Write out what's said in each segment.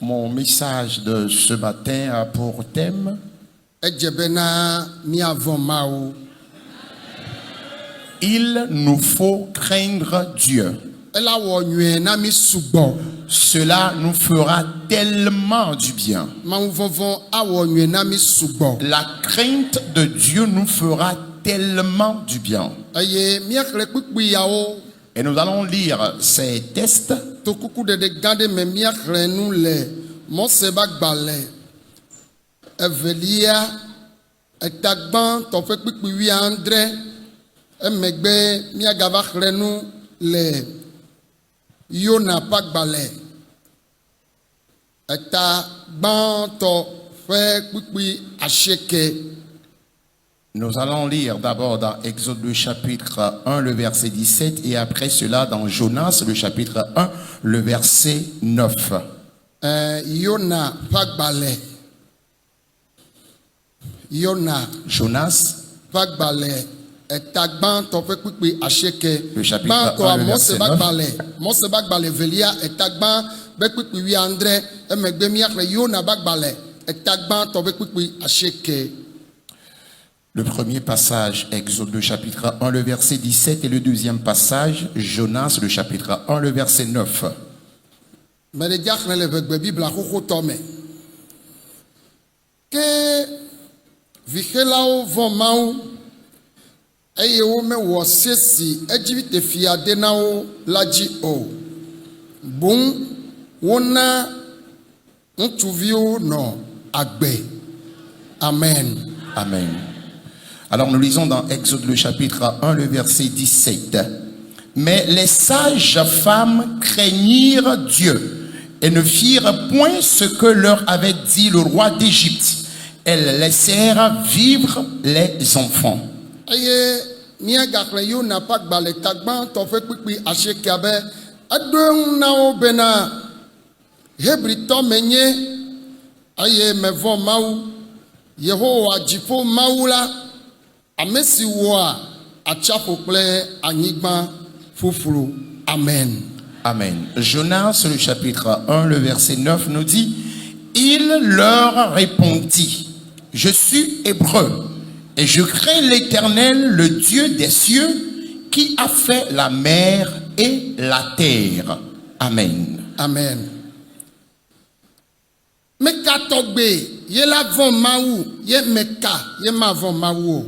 Mon message de ce matin a pour thème il nous faut craindre Dieu. Cela nous fera tellement du bien. La crainte de Dieu nous fera tellement du bien. Et nous allons lire ces textes. Yona pagbale eta banto fe kpikpi asheke. Nous allons lire d'abord dans Exode le chapitre 1 le verset 17 et après cela dans Jonas le chapitre 1 le verset 9. Yona pagbale. Jonas pagbale. Le chapitre 1, le verset 9. Le premier passage, Exode le chapitre 1, le verset 17, et le deuxième passage, Jonas le chapitre 1, le verset 9. Eye wo me wo sesi Egypt fiade na wo laji o bon wona ntuvio no agbe. Amen. Amen. Alors nous lisons dans Exode le chapitre 1 le verset 17. Mais les sages femmes craignirent Dieu et ne firent point ce que leur avait dit le roi d'Égypte. Elles laissèrent vivre les enfants. Aye mia gakle yo na pagbale tagban to fe pipi asheke abe adun na obena hebri to menye aye mevo mau Yehowa jifo maula amesi wo a achafo ple anyigba fufuru. Amen. Amen. Jonas le chapitre 1 le verset 9 nous dit: il leur répondit, je suis hébreu et je crains l'Éternel, le Dieu des cieux, qui a fait la mer et la terre. Amen. Amen. Meka togbe, ye la von maou, ye meka, ye ma von maou.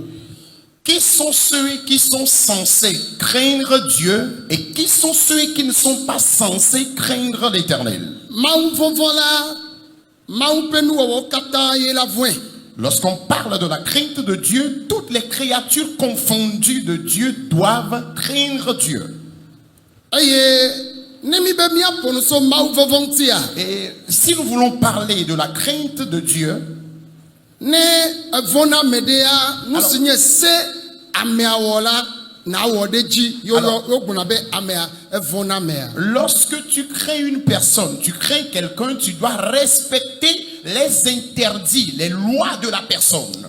Qui sont ceux qui sont censés craindre Dieu et qui sont ceux qui ne sont pas censés craindre l'Éternel? Maou von la, maou penu wo kata ye la voin. Lorsqu'on parle de la crainte de Dieu, toutes les créatures confondues de Dieu doivent craindre Dieu. Et si nous voulons parler de la crainte de Dieu, lorsque tu crains une personne, tu crains quelqu'un, tu dois respecter les interdits, les lois de la personne.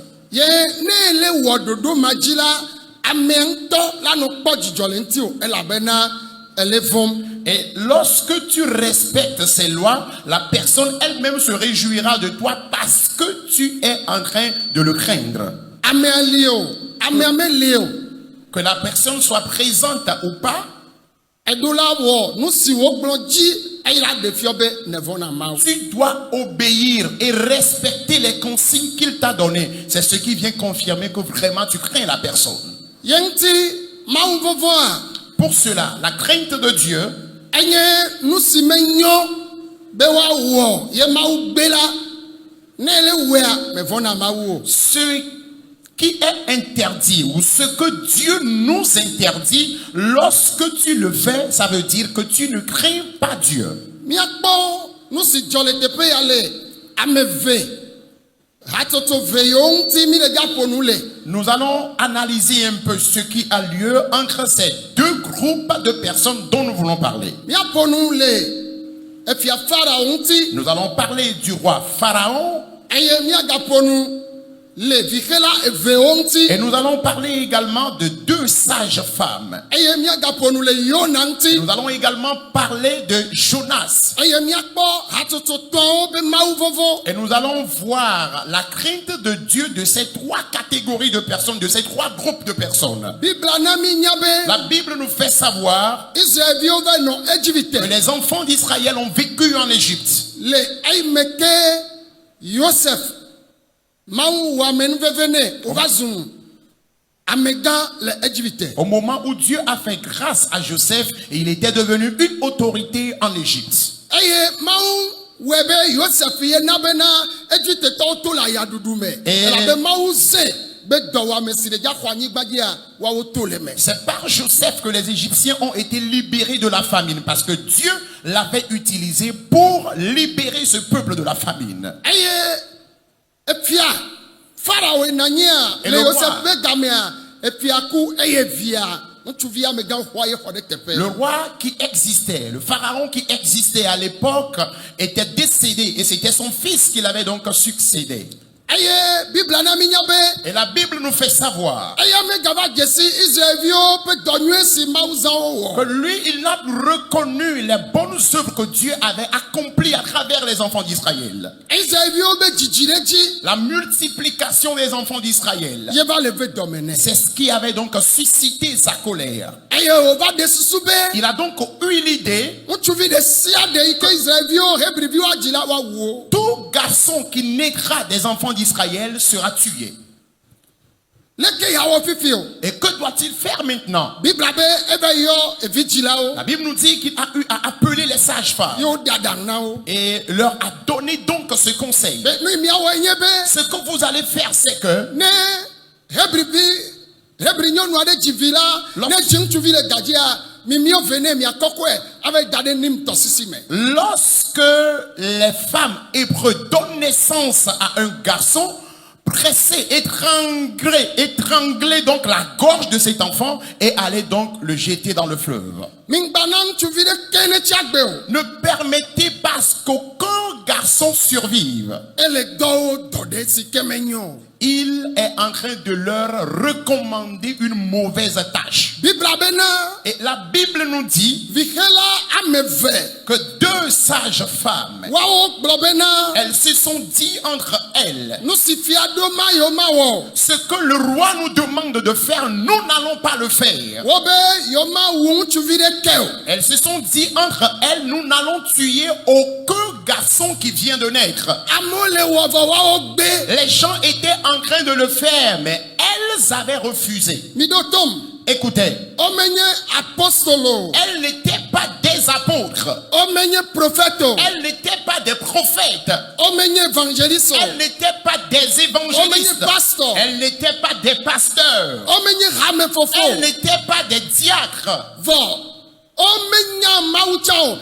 Et lorsque tu respectes ces lois, la personne elle-même se réjouira de toi parce que tu es en train de le craindre. Que la personne soit présente ou pas, tu dois obéir et respecter les consignes qu'il t'a données. C'est ce qui vient confirmer que vraiment tu crains la personne. Pour cela, la crainte de Dieu, ce qui est interdit ou ce que Dieu nous interdit, lorsque tu le fais, ça veut dire que tu ne crains pas Dieu. Nous allons analyser un peu ce qui a lieu entre ces deux groupes de personnes dont nous voulons parler. Nous allons parler du roi Pharaon le vixela evewo ŋuti Et nous allons parler également de 2 sages femmes. eye míagaƒo nu le Yona ŋuti Nous allons également parler de Jonas. eye míakpɔ hatsotso tɔwo be Mawu vovo. Et nous allons voir la crainte de Dieu de ces 3 catégories de personnes, de ces 3 groupes de personnes. Bibla na mi nya be La Bible nous fait savoir Israelviwo va nɔ Égypte que les enfants d'Israël ont vécu en Égypte. le eyime ke Yosef Mawu wɔ amenuveve nɛ wòva zu amegã le Égypte. Au moment où Dieu a fait grâce à Joseph, il était devenu une autorité en Égypte. Eye Mawu wɔe be Yosef ye na bena Égyptetɔwo to le ayaɖuɖu me. Elabe Mawu zẽ be dɔwɔame si le dza xɔ anyigba dzia woawo to le me. C'est par Joseph que les Égyptiens ont été libérés de la famine, parce que Dieu l'avait utilisé pour libérer ce peuple de la famine. Eye efia Farao enanyia Et le le Yosef roi. be gamea efia ku eye via ŋutsuvi amegã xɔa ye xɔ ɖe teƒe. Le roi qui existait, le pharaon qui existait à l'époque, était décédé et c'était son fils qui l'avait donc succédé. Eye Bibla na mi nya be Et la Bible nous fait savoir eya megava dzesi Israelviwo ƒe dɔ nyuie si Mawu zãwo que wɔ. lui, il a reconnu les bonnes œuvres que Dieu avait accomplies à travers les enfants d'Israël. Israelviwo be dzidzi ɖe dzi La multiplication des enfants d'Israël, ye va le ve dɔme nɛ. c'est ce qui avait donc suscité sa colère. Eye wòva ɖe susu be Il a donc eu l'idée, ŋutsuvi ɖe sia ɖe yi ke Israelviwo Hébriviwo adzi la woawu wo. tout garçon qui naîtra des enfants d'Israël sera tué. Leke yawɔ fifi o. Et que doit-il faire maintenant? Bibla be ebe yɔ evidzilawo La Bible nous dit qu'il a eu à appeler les sages-femmes ye wo da aɖaŋu na wo. et leur a donné donc ce conseil. Be nu yi miawɔe nye be Ce que vous allez faire, c'est que ne Hebri nyɔnu aɖe dzi vi la ne dzi ŋutsuvi le gadzia mimiɔ ve ne miakɔkɔe ava da ɖe nim tɔsisi me. lorsque les femmes hébreux donnent naissance à un garçon, presser, étrangler donc la gorge de cet enfant et aller donc le jeter dans le fleuve. Mingba na ŋutsuvi ɖeke ne tsi agbe o. Ne permettez pas qu'aucun garçon survive. Ele dɔ wo dɔ ɖe si ke menyo o. Il est en train de leur recommander une mauvaise tâche. Bibla bena Et la Bible nous dit vixela ame eve que 2 sages femmes, woawo gblɔ bena elles se sont dit entre elles, nu si fia ɖo ma yewo ma wɔ. ce que le roi nous demande de faire, nous n'allons pas le faire. Wo be yewo ma wu ŋutsuvi ɖeke o. Elles se sont dit entre elles, nous n'allons tuer aucun garçon qui vient de naître. Amewo le wɔ vɔ woawo gbe. Les gens étaient en train de le faire, mais elles avaient refusé. Mi ɖo tom. Écoutez, Womenye apostolo. elles n'étaient pas des apôtres. Womenye prophète. Elles n'étaient pas des prophètes. Womenye évangéliste. Elles n'étaient pas des évangélistes. Pasteur. Elles n'étaient pas des pasteurs. Womenye hame Elles fofo. n'étaient pas des diacres. Vɔ. Womenya Mawu tsã o.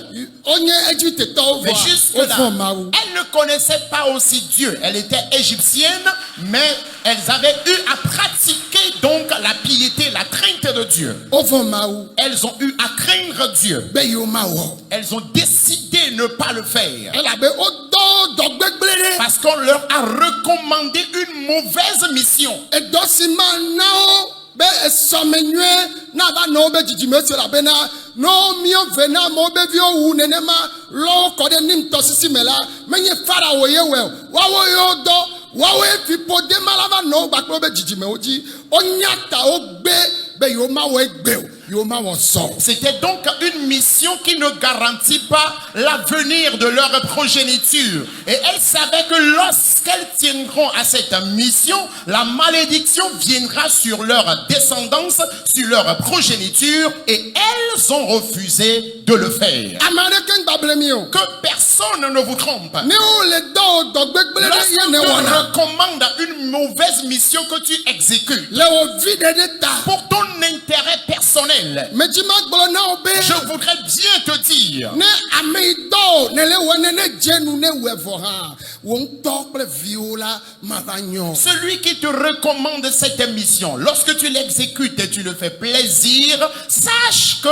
Wonye Égyptetɔwo Mais vɔ. jusque-là, Wovɔ Mawu. elles ne connaissaient pas aussi Dieu. Elles étaient égyptiennes, mais elles avaient eu à pratiquer donc la piété, la crainte de Dieu. Wovɔ Mawu. Elles ont eu à craindre Dieu. Be yewo ma wɔ. Elles ont décidé de ne pas le faire. Elabe wodɔ wo dɔ gbegble ɖe. Parce qu'on leur a recommandé une mauvaise mission. Edɔ si ma na wo be esɔme nyuie na va nɔ wo be dzidzime si elabena ne miɔ ve na amewo be viwo wu nenema lɔ wo kɔ ɖe nim tɔsisi me la menye Farao ye wɔe o. Woawo yewo dɔ woawoe fi ƒode ma la va nɔ wo gbakple wobe dzidzimewo dzi. Wonya ta wo gbe be yewo ma wɔe gbe o. Yewo ma wɔ zɔ. C'était donc une mission qui ne garantit pas l'avenir de leur progéniture. Et elles savaient que lorsqu'elles tiendront à cette mission, la malédiction viendra sur leur descendance, sur leur progéniture, et elles ont refusé de le faire. Ame aɖeke ŋgbable mi o. Que personne ne vous trompe. Ne wo le dɔ wo dɔ gbegble ɖe ye Lorsqu'on ne te wɔna. recommande une mauvaise mission que tu exécutes, Le wo vi ɖe ɖe ta. pour ton intérêt personnel, Medzi ma gblɔ na wo be. je voudrais bien te dire, Ne ame yi dɔ ne le wɔ ne ne dze nu ne wɔ vɔ hã wo ŋutɔ kple viwo la ma va nyɔ. celui qui te recommande cette mission, lorsque tu l'exécutes et tu le fais plaisir, sache que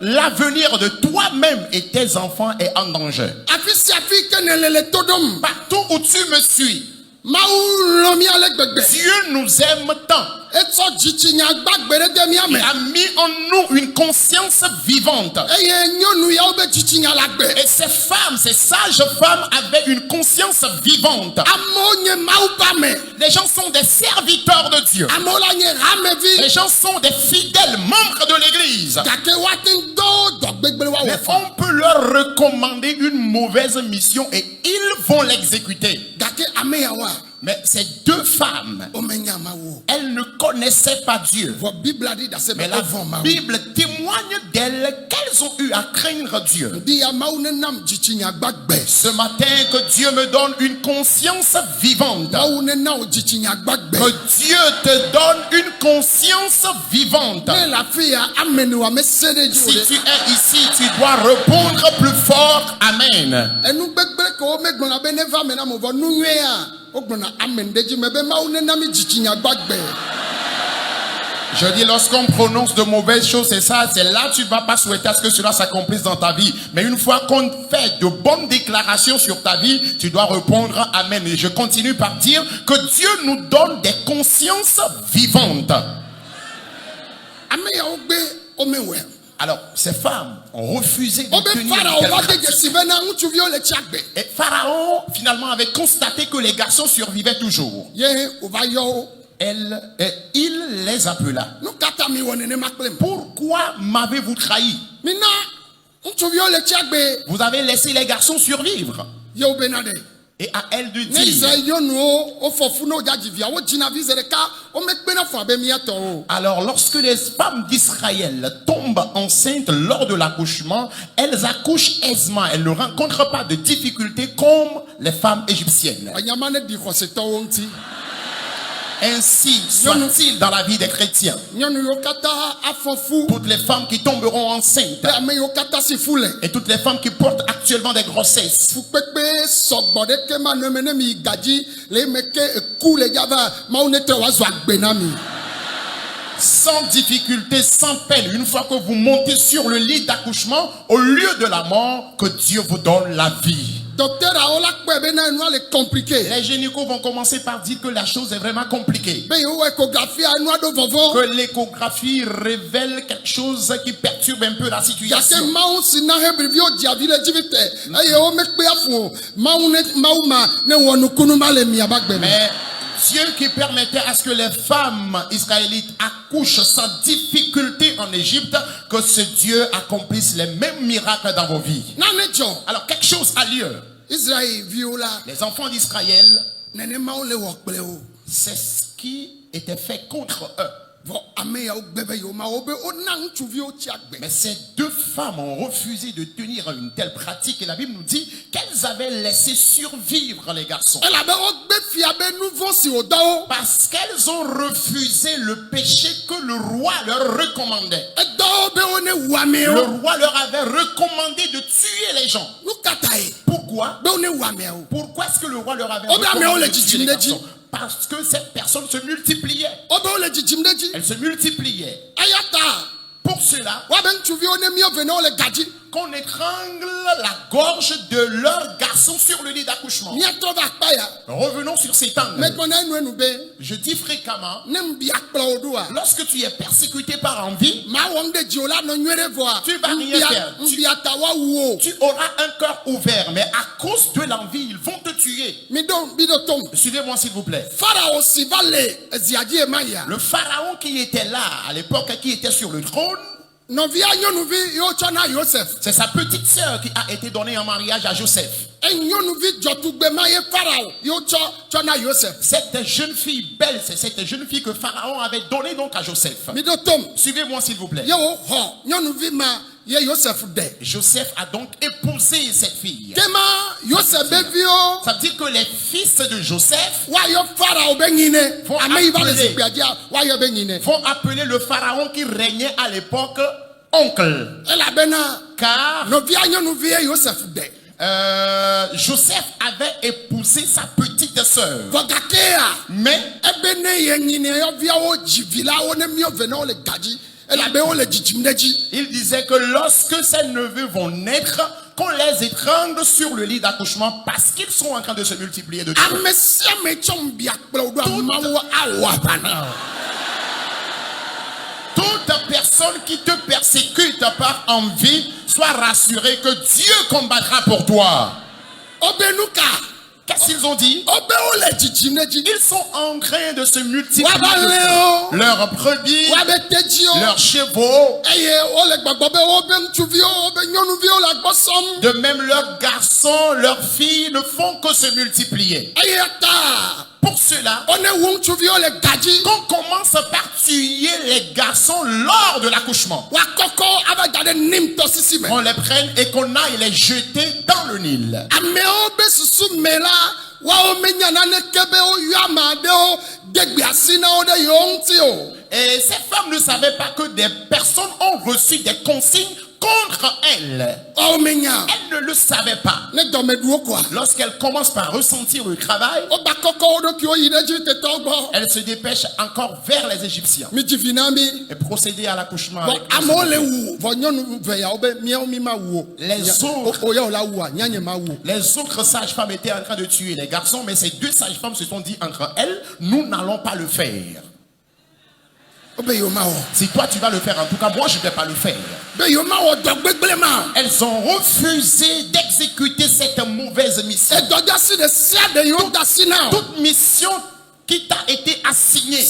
l'avenir de toi-même et tes enfants est en danger. Afi sia afi ke ne le to ɖom. Partout où tu me suis, Mawu lɔ mi ale gbegbe. Dieu nous aime tant. Etsɔ dzitsinya gbagbe ɖe de mia Il me. a mis en nous une conscience vivante. Eye nyɔnu yawo be dzitsinya la gbe. Et ces femmes, ces sages femmes avaient une conscience vivante. Amewo nye Mawu ƒe ame. Les gens sont des serviteurs de Dieu. Amewo la nye hamevi. Les gens sont des fidèles membres de l'église. Gake woate ŋdɔ dɔgbegble wa Mais wɔ fa. on peut leur recommander une mauvaise mission et ils vont l'exécuter. Gake ame yawoa Mais ces deux femmes, womenya Mawu. elles ne connaissaient pas Dieu. Vɔ Bibla di dase be Mais la wovɔ Mawu. Bible témoigne d'elles qu'elles ont eu à craindre Dieu. Di ya Mawu ne nam dzitsinya gbagbe. Ce matin, que Dieu me donne une conscience vivante. Mawu ne na wo dzitsinya gbagbe. Que Dieu te donne une conscience vivante. Ne le afi ya ame ne wa me se ɖe dzi o Si ɖe. tu es ici, tu dois répondre plus fort. Amen. Enu gbegble ke wo me gblɔna be ne va me na mo vɔ nu nyuia. Wo gblɔna amen ɖe dzi me be Mawu ne na mi dzitsinya gbagbe. Je dis, lorsqu'on prononce de mauvaises choses, c'est ça, c'est là tu ne vas pas souhaiter à ce que cela s'accomplisse dans ta vie. Mais une fois qu'on fait de bonnes déclarations sur ta vie, tu dois répondre Amen. Et je continue par dire que Dieu nous donne des consciences vivantes. Ame yawo gbe wo me wɔe. Alors, ces femmes ont refusé de Wo be tenir Farao une va telle de pratique. dzesi be na ŋutsuviwo le tsia gbe. Et Pharaon, finalement, avait constaté que les garçons survivaient toujours. Ye wo va yɔ wo. Il les appela. Nu ka ta mi wɔ nenema kple m. Pourquoi m'avez-vous trahi? Mina ŋutsuviwo le tsia gbe. Vous avez laissé les garçons survivre. Ye wo bena ɖe. Et à elle de Ne dire. Israel nyɔnuwo wo fɔ fu ne wo dzadzi via wo dzina vi ze ɖeka wo mekpena fɔ abe miatɔ o. Alors, lorsque les femmes d'Israël tombent enceintes lors de l'accouchement, elles accouchent aisément. Elles ne rencontrent pas de difficultés comme les femmes égyptiennes. Wanyama ne di xɔsetɔwo ŋuti. Ainsi soit-il dans la vie des chrétiens. Nyɔnu yiwo katã afɔ fu. Toutes les femmes qui tomberont enceintes Pe ame yiwo katã si fu le. et toutes les femmes qui portent actuellement des grossesses, Fukpekpe sɔgbɔ ɖe ke ma ne me ne mi gadzi le eme ke eku le dzava Mawu ne trɔ woazɔ agbe na mi. sans difficulté, sans peine, une fois que vous montez sur le lit d'accouchement, au lieu de la mort, que Dieu vous donne la vie. Docteur awo la kpɔe be na enua le compliqué. Les gynécos vont commencer par dire que la chose est vraiment compliquée. Be yewo échographie enua ɖo vɔvɔ. Que l'échographie révèle quelque chose qui perturbe un peu la Gake situation. Mawu si na Hebriviwo dzi avi le dzi vi te eye wo mekpe afu o. Mawu ma ne wɔ nukunu ma le miaba gbe me. Mais Dieu qui permettait à ce que les femmes israélites accouchent sans difficulté en Égypte, que ce Dieu accomplisse les mêmes miracles dans vos vies. Nane dzɔ. Alors quelque chose a lieu. Israel viwo la Les enfants d'Israël, nenemawo le wɔ kple wo. c'est ce qui était fait contre eux. Vɔ ame yawo gbe be yewo ma wo be wona ŋutsuviwo tsi agbe. Mais ces deux femmes ont refusé de tenir une telle pratique et la Bible nous dit qu'elles avaient laissé survivre les garçons. Elabe wogbe fia be nu vɔ̃ si wòdɔ wo. Parce qu'elles ont refusé le péché que le roi leur recommandait. Edɔ wo be wo ne wu Le amewo. roi leur avait recommandé de tuer les gens. Nu ka ta ye Pourquoi? be wo ne wu amewo. Pourquoi est-ce que le roi leur avait Oh, ben, mais on recommandé le de dit, tuer les tu me garçons? Parce que ces personnes se multipliaient. Wo be wo le dzidzim ɖe dzi. Elles se multipliaient. Eya ta Pour cela, woabe ŋutsuviwo ne miɔ ve ne wo le gadzi. qu'on étrangle la gorge de leurs garçons sur le lit d'accouchement. Miatrɔ va akpa ya. Revenons sur cet angle. Megblɔ na enu be Je dis fréquemment, ne ŋbia kplɔ wo ɖoa. lorsque tu es persécuté par envie, Ma wɔm ɖe dzi o la nɔ nyuie ɖe vɔa. Tu vas rien faire. Ŋbia ta woawu o. tu auras un cœur ouvert, mais à cause de l'envie, ils vont te tuer. Mi ɖo tom. Suivez-moi s'il vous plaît. Farao si va le zia dzi ema ya. Le pharaon qui était là à l'époque, qui était sur le trône, Nɔvia nyɔnuvi yiwo tsɔ na Yosef. c'est sa petite sœur qui a été donnée en mariage à Joseph. Nyɔnuvi dzɔtugbe ma ye Farao yiwo tsɔ na Yosef. Cette jeune fille belle, c'est cette jeune fille que Pharaon avait donnée donc à Joseph. Mi ɖo tom. Suivez-moi s'il vous plaît. Ye wo xɔ nyɔnuvi ma ye Yosef ɖe. Joseph a donc épousé cette fille. Kema Yosef be viwo Ça veut dire que les fils de Joseph woayɔ Farao be nyine. Faut Ame yi va le appeler. zikpuia dzia woayɔ be nyine. vont appeler le pharaon qui régnait à l'époque oncle. Elabena Car nɔvia nyɔnuvi ye Yosef ɖe. Joseph avait épousé sa petite sœur. Vɔ gakea Mais ebe ne ye nyine yɔviawo dzi vi la wo ne miɔ ve ne wo le gadzi. Elabe wo le dzidzim ɖe dzi. il disait que lorsque ses neveux vont naître, qu'on les étrangle sur le lit d'accouchement parce qu'ils sont en train de se multiplier de Dieu. Toute personne qui te persécute par envie, sois rassuré que Dieu combattra pour toi. Qu'est-ce qu'ils ont dit? Ils sont en train de se multiplier. Leurs brebis, leurs chevaux, de même leurs garçons, leurs filles ne font que se multiplier. Pour cela, qu'on commence par tuer les garçons lors de l'accouchement. On les prenne et qu'on aille les jeter dans le Nil. Et ces femmes ne savaient pas que des personnes ont reçu des consignes contre elles. Elles ne le savaient pas. Lorsqu'elles commencent par ressentir le travail, elles se dépêchent encore vers les Égyptiens et procéder à l'accouchement. Les autres sages-femmes étaient en train de tuer les garçons, mais ces deux sages-femmes se sont dit entre elles, nous n'allons pas le faire. Si toi tu vas le faire, en tout cas moi je ne vais pas le faire. Elles ont refusé d'exécuter cette mauvaise mission. Toute mission qui t'a été assignée.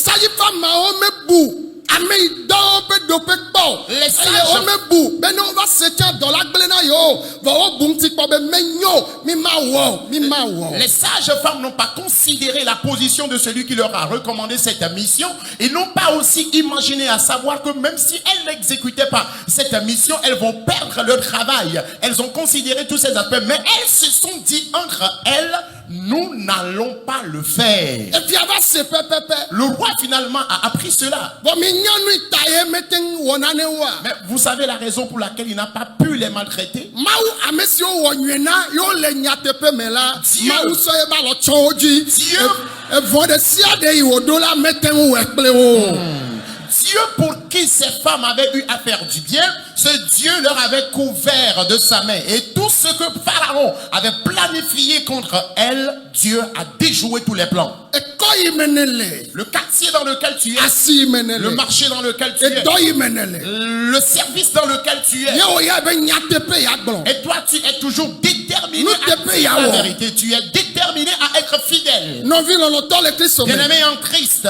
Les sages-femmes n'ont pas considéré la position de celui qui leur a recommandé cette mission. Ils n'ont pas aussi imaginé à savoir que même si elles n'exécutaient pas cette mission, elles vont perdre leur travail. Elles ont considéré tous ces aspects, mais elles se sont dit entre elles, nous n'allons pas le faire. Le roi finalement a appris cela. Mais vous savez la raison pour laquelle il n'a pas pu les maltraiter? Dieu pour qui ces femmes avaient eu à faire du bien, ce Dieu leur avait couvert de sa main. Et tout ce que Pharaon avait planifié contre elles, Dieu a déjoué tous les plans. Le quartier dans lequel tu es, le marché dans lequel tu es, le service dans lequel tu es. Et toi, tu es toujours déterminé à dire la vérité. Tu es déterminé à être fidèle. Bien-aimé en Christ,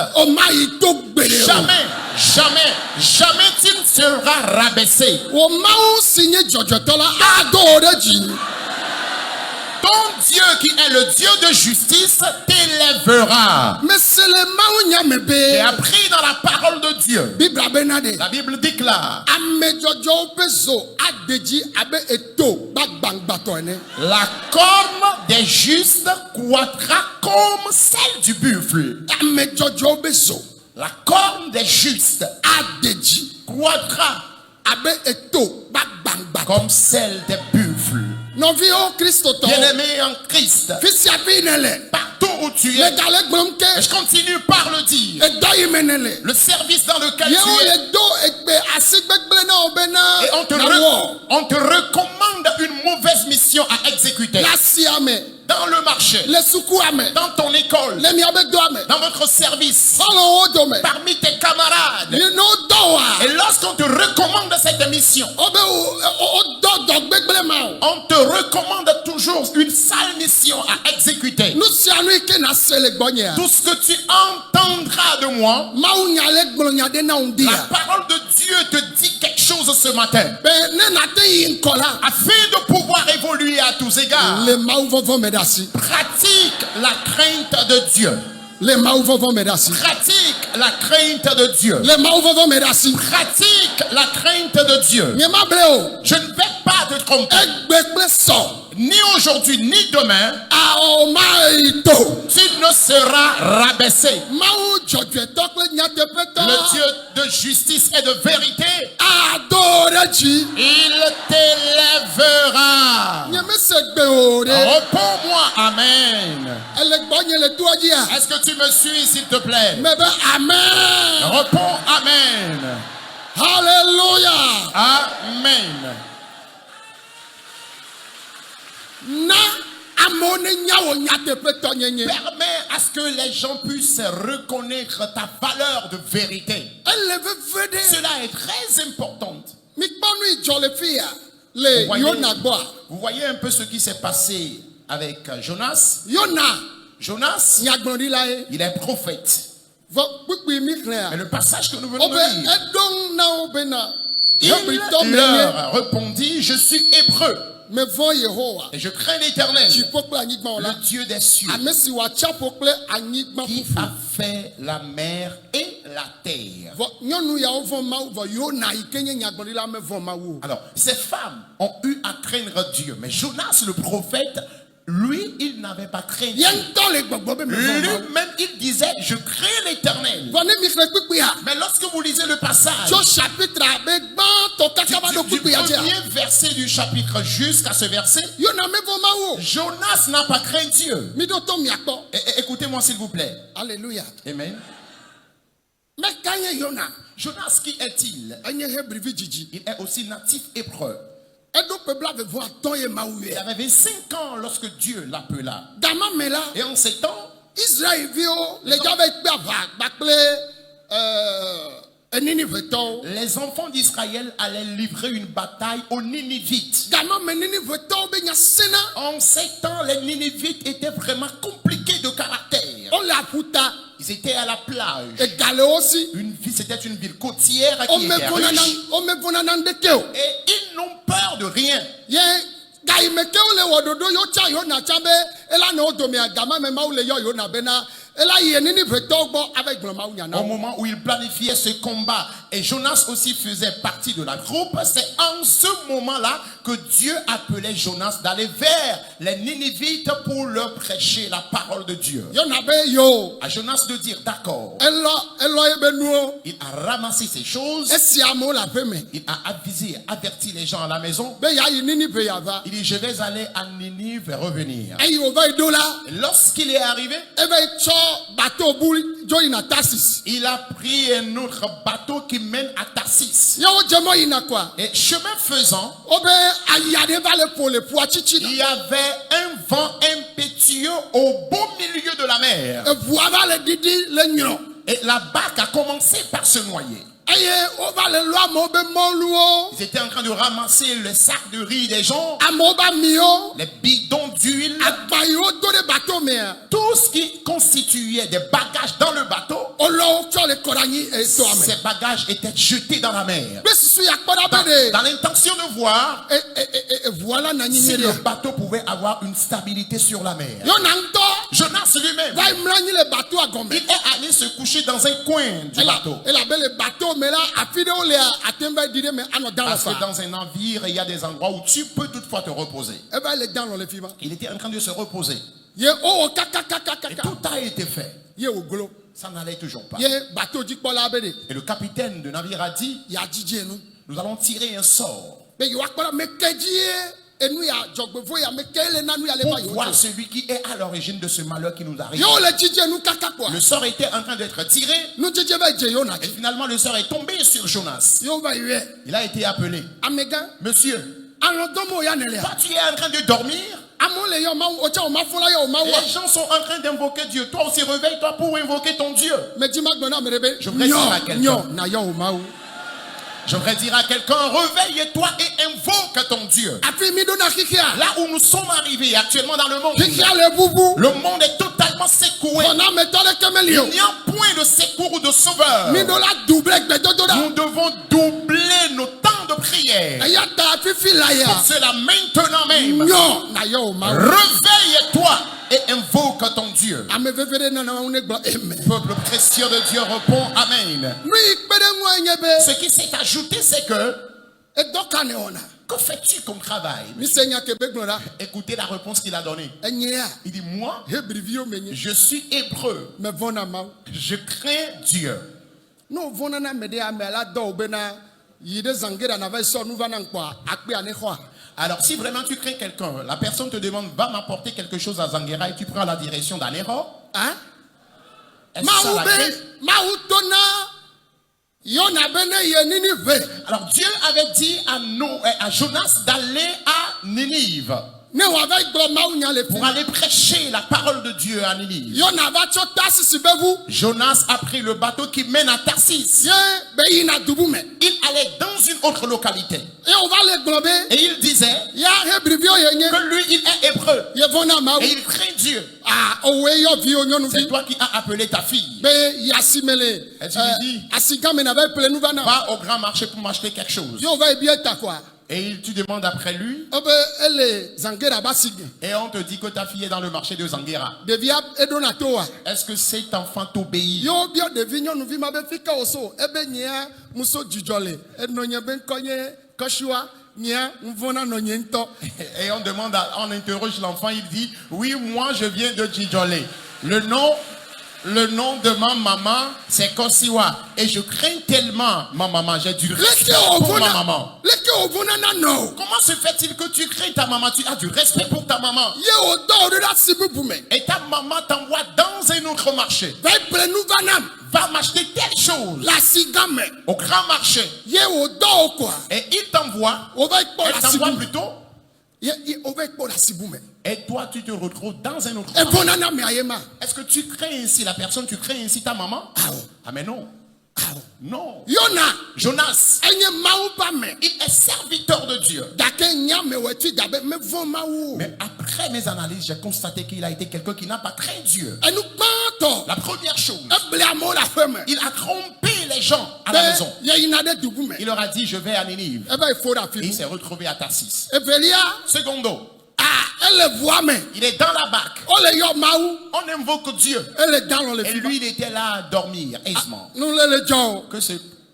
jamais tu ne seras rabaissé. Ton Dieu qui est le Dieu de justice t'élèvera. J'ai appris dans la parole de Dieu. La Bible déclare: la corne des justes croîtra comme celle du buffle. La corne des justes croîtra comme celle des buffles. Bien-aimé en Christ, partout où tu es, et je continue par le dire, le service dans lequel tu es, et on te recommande une mauvaise mission à exécuter. Dans le marché, dans ton école, dans votre service, parmi tes camarades. Et lorsqu'on te recommande cette mission, on te recommande toujours une sale mission à exécuter. Tout ce que tu entendras de moi, la parole de Dieu te dit quelque chose ce matin, afin de pouvoir évoluer à tous égards. Pratique la crainte de Dieu. Pratique la crainte de Dieu. Pratique la crainte de Dieu. Je ne vais pas te tromper. Ni aujourd'hui, ni demain, tu ne seras rabaissé. Le Dieu de justice et de vérité, il t'élèvera. Réponds-moi Amen. Est-ce que tu me suis, s'il te plaît? Amen. Réponds Amen. Alléluia. Amen. na amewo ne nya wo nyateƒetɔ nyenye. Permets à ce que les gens puissent reconnaître ta valeur de vérité. Ele veve ɖe. Cela est très important. Mikpɔ nu yi dzɔ le fi ya le Yona gbɔa. Vous voyez un peu ce qui s'est passé avec Jonas. Jonas, nyagblɔɖila ye. il est prophète. Vɔ kpukpui mi xlẽ Et ya. le passage que nous venons Obe de lire, eɖo na wo bena. il Hebritɔ menye. leur répondit, je suis hébreu Me vɔ Yehowa. et je crains l'Éternel, Dziƒo kple anyigba wo la. le Dieu des cieux, Ame si wɔ atsiaƒu kple anyigba qui ƒuƒu. a fait la mer et la terre. Vɔ nyɔnu yawo vɔ Mawu vɔ Yona yi ke nye nyagblɔɖila me vɔ Mawu o. Alors, ces femmes ont eu à craindre Dieu, mais Jonas, le prophète, lui, il n'avait pas craint Dieu. Ye ŋutɔ le gbɔgbɔ be me vɔ Mawu. Lui-même, il disait, je crains l'Éternel. Vɔ ne mi xlẽ kpukpuia. Mais lorsque vous lisez le passage, Tso chapitre abe gbãtɔ kaka va ɖo du kpukpuia dzia. premier verset du chapitre jusqu'à ce verset, Yona me vɔ Mawu o. Jonas n'a pas craint Dieu. Mi ɖo to miakpɔ. Écoutez-moi s'il vous plaît. Alléluia. Amen. Me ka nye Yona. Jonas, qui est-il? Enye Hébrivi dzidzi. Il est aussi natif hébreu. Eɖo ƒe blaeve-vɔ atɔ̃ ye Mawu Il yɛ. avait 25 ans lorsque Dieu l'appela. Gama me la. Et en ces temps, Israelviwo le dza be kpe aʋa kpakple Ninivetɔwo. les enfants d'Israël allaient livrer une bataille aux Ninivites. Gama me Ninivetɔwo be nya sena. En ces temps, les Ninivites étaient vraiment compliqués de caractère. Wole aƒuta. Ils étaient à la plage. Ega le wo si. C'était une ville côtière qui Wome était vɔna na riche. wome vɔna na ŋdeke o. Et ils n'ont peur de rien. Ye gayime kewo le wɔ ɖoɖo yewo tsa Yona tsa be ela ne wo domea gama me Mawu le yɔ Yona bena ela yi Ninivetɔwo gbɔ ava gblɔ Mawu nya na Au wo. moment où ils planifiaient ce combat, et Jonas aussi faisait partie de la groupe, c'est en ce moment-là que Dieu appelait Jonas d'aller vers les Ninivites pour leur prêcher la parole de Dieu. Yona be yo. À Jonas de dire d'accord. Elɔ ye be nuwo. Il a ramassé ces choses. Esi amewo le aƒe me. Il a averti les gens à la maison. Be ya yi Ninive yava. Il dit, je vais aller à Ninive et revenir. Eyi wòva yi ɖo la. Et lorsqu'il est arrivé, Eve yi tsɔ bateau bu dzo yina Tarsis. il a pris un autre bateau qui mène à Tarsis. Ye wo dze mɔ yina koa. Et chemin faisant, Wobe aya ɖe va le ƒo le ƒua tsitsi il na. y avait un vent impétueux au beau milieu de la mer. Eʋua va le ɖiɖi le nyrɔ. Et la barque a commencé par se noyer. Eye wova le lɔ amewo be mɔluwo. Ils étaient en train de ramasser le sac de riz des gens, Amewo be amiwo. les bidons d'huile, Agba yi wodo ɖe bateau mea. tout ce qui constituait des bagages dans le bateau. Wolɔ wo tsɔ le kɔ ɖe anyi toa me. Ces bagages étaient jetés dans la mer. Be susu ya kpɔ ɖa be Dans l'intention de voir eʋua la nanyi si nyuie le ɖea. bateau pouvait avoir une stabilité sur la mer. Yona ŋutɔ Jonas lui-même, va yi mlɔ anyi le bateau gɔme. il est allé se coucher dans un coin du bateau. Elabe le bateau me la afi ɖewo lea ate ŋu va yi ɖi ɖe me anɔ dan lɔ Parce que fa. dans un navire, il y a des endroits où tu peux toutefois te reposer. Eva le dan lɔ le fi ma. Il était en train de se reposer. Ye owɔ Et kakakakaka. tout a été fait. Ye wo glo. Ça n'allait toujours pas. Ye bateau dzikpɔla be de. Et le capitaine de navire a dit, Ya dzidze nu. nous allons tirer un sort Be yewoa kpɔ ɖa me ke dzi ye enu ya dzɔgbevɔ ya me ke le na nu ya le pour va yewo voir dzo. celui qui est à l'origine de ce malheur qui nous arrive. Ye wo le dzidze nu kaka kpɔa. Le sort était en train d'être tiré Nu dzidze va yi dze Yona et dzi. finalement le sort est tombé sur Jonas. Ye wo va yi yɔe. Il a été appelé. Amegã. Monsieur, Alɔ dɔm o ya ne lea. toi tu es en train de dormir. Amewo le yɔ Mawu o tsa o ma fɔ la yɔ o ma wa. Les gens sont en train d'invoquer Dieu. Toi aussi réveille-toi pour invoquer ton Dieu. Me dzi ma gblɔ na ame ɖe be. Je voudrais dire à quelqu'un. Nyɔ na yɔ o Mawu. J'aimerais dire à quelqu'un, réveille-toi et invoque ton Dieu. Afi mi ɖo na xixia. Là où nous sommes arrivés actuellement dans le monde, Xixia le bubu. le monde est totalement secoué. Xɔna metɔ ɖeke meli o. Il n'y a point de secours ou de sauveur. Mi ɖo la double gbedodo Nous ɖa. devons doubler nos temps de prière. Eya ta fifi la ya. Pour cela, maintenant même, Nyɔ na yɔ o Mawu. réveille-toi et invoque ton Dieu. Ame veve ɖe nana wo ne gblɔ amen. Peuple précieux de Dieu répond Amen. Nu yi kpe ɖe ŋua nye be. Ce qui s'est ajouté, c'est que, Edɔ ka ne wɔna. que fais-tu comme travail? Mi se nya ke be gblɔ ɖa. Écoutez la réponse qu'il a donnée. Enyea. Il dit, moi, Hebriviwo me nye. je suis hébreu. Me vɔ̃ na Mawu. Je crains Dieu. No vɔ̃na na ame ɖe ame la dɔ o bena yi ɖe zangera na va yi sɔ nu va na ŋkɔa akpea ne xɔa. Alors, si vraiment tu crains quelqu'un, la personne te demande, va m'apporter quelque chose à Zanguera et tu prends la direction d'Anero. Hein? Est-ce ça Mawu la be crainte? Mawu to na Yona be ne ye Ninive. Alors, Dieu avait dit à Jonas d'aller à Ninive. ne wava gblɔ mawu nya le fi pour aller prêcher la parole de Dieu à Ninive. Yona va tso Tarsis be ʋu Jonas a pris le bateau qui mène à Tarsis. ye be yina dubu me Il allait dans une autre localité. ye wova le gblɔ be Et il disait ya Hébriviwo ye nye que lui, il est hébreu. yevɔna mawu Et il craint Dieu. owoe yɔviwo C'est nyɔnuvi toi qui as appelé ta fille. be yasimele Et tu lui dis, asigame na va ple nu va na va au grand marché pour m'acheter quelque chose. ye wova ebie ta quoi Et tu demandes après lui. ebe ele zangera ba sige Et on te dit que ta fille est dans le marché de Zanguera. ɖevia eɖona to wa Est-ce que cet enfant t'obéit? ye wobiɔ ɖevi nyɔnuvi ma be fi ke woso ebe nyea muso dzidzɔ le enɔ nye be ŋkɔ nye kɔsiwa nyea ŋvɔna nɔ nye ŋutɔ Et on interroge l'enfant, il dit, oui, moi je viens de Djidjolé. Le nom de ma maman, c'est Kosiwa. Et je crains tellement ma maman. J'ai du respect pour ma maman. leke wovona na nɔ o Comment se fait-il que tu crains ta maman? Tu as du respect pour ta maman. ye wodɔ wo ɖe ɖe asi bubu me Et ta maman t'envoie dans un autre marché. va ple nu va nam Va m'acheter telle chose le asigã me au grand marché. ye wodɔ wo koa Et il t'envoie. wova kpɔ Elle le t'envoie asibu plutôt. wova kpɔ le asibu me Et toi, tu te retrouves dans un autre marché. evɔna na mea ye ma Est-ce que tu crains ainsi la personne? Tu crains ainsi ta maman? Awo. Ah mais non. Awo. Non. Yona Jonas, enye mawu ba me il est serviteur de Dieu. gake nya me wòtsi dabe mevɔ mawu o Mais après mes analyses, j'ai constaté qu'il a été quelqu'un qui n'a pas craint Dieu. enu gbãtɔ La première chose, eble amewo le aƒe me il a trompé les gens à la maison. be yeyina ɖe dugu me Il leur a dit, je vais à Ninive. ebe efo ɖe afi Et il bu s'est retrouvé à Tarsis. evelia Secondo, ele ʋua me il est dans la barque. wole yɔ mawu On invoque Dieu. ele dalɔ le Et fi lui, il était là à dormir aisément. nu le dzɔ o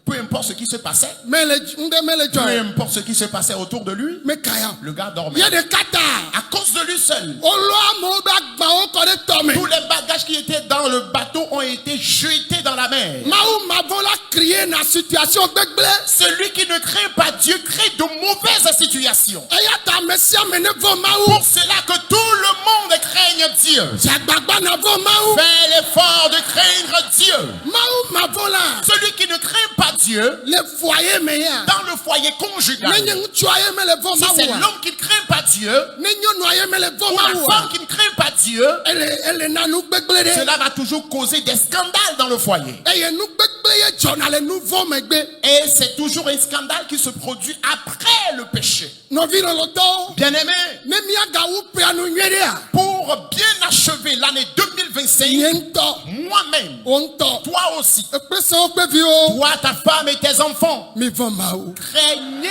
Peu importe ce qui se passait, mele ŋɖe mele peu dzɔ importe ce qui se passait autour de lui, o me kaya le gars dormait. ye ɖeka ta À cause de lui seul, wolɔ amewo be agbawo kɔ ɖe tɔ me tous les bagages qui étaient dans le bateau ont été jetés dans la mer. mawu mavɔ la crie na situation gbegblẽ Celui qui ne craint pas Dieu crée de mauvaises situations. eya ta ame sia ame ne vɔ mawu Pour cela que tout le monde craigne Dieu. si agbagba na vɔ mawu Fais l'effort de craindre Dieu. mawu mavɔ la Celui qui ne craint pas Dieu, le foyer me ya dans le foyer ne conjugal, nye ŋutsua ye mele vɔ si c'est mawu a l'homme qui ne craint pas Dieu, ne nyɔnua ye mele vɔ ou la mawu femme a qui ne craint pas Dieu, ele na nu gbegblẽ ɖe cela va toujours causer des scandales dans le foyer. eye nu gbegblẽ ye dzɔna le nu vɔ megbe Et c'est toujours un scandale qui se produit après le péché. nɔvi lɔlɔtɔwo Bien-aimé, ne miagawu pea nu nyuie ɖea pour bien achever l'année 2025, nye ŋutɔ moi-même, wo ŋutɔ toi aussi, ekple sewo kple viwo toi, ta femme et tes enfants, mi vɔ mawu craignez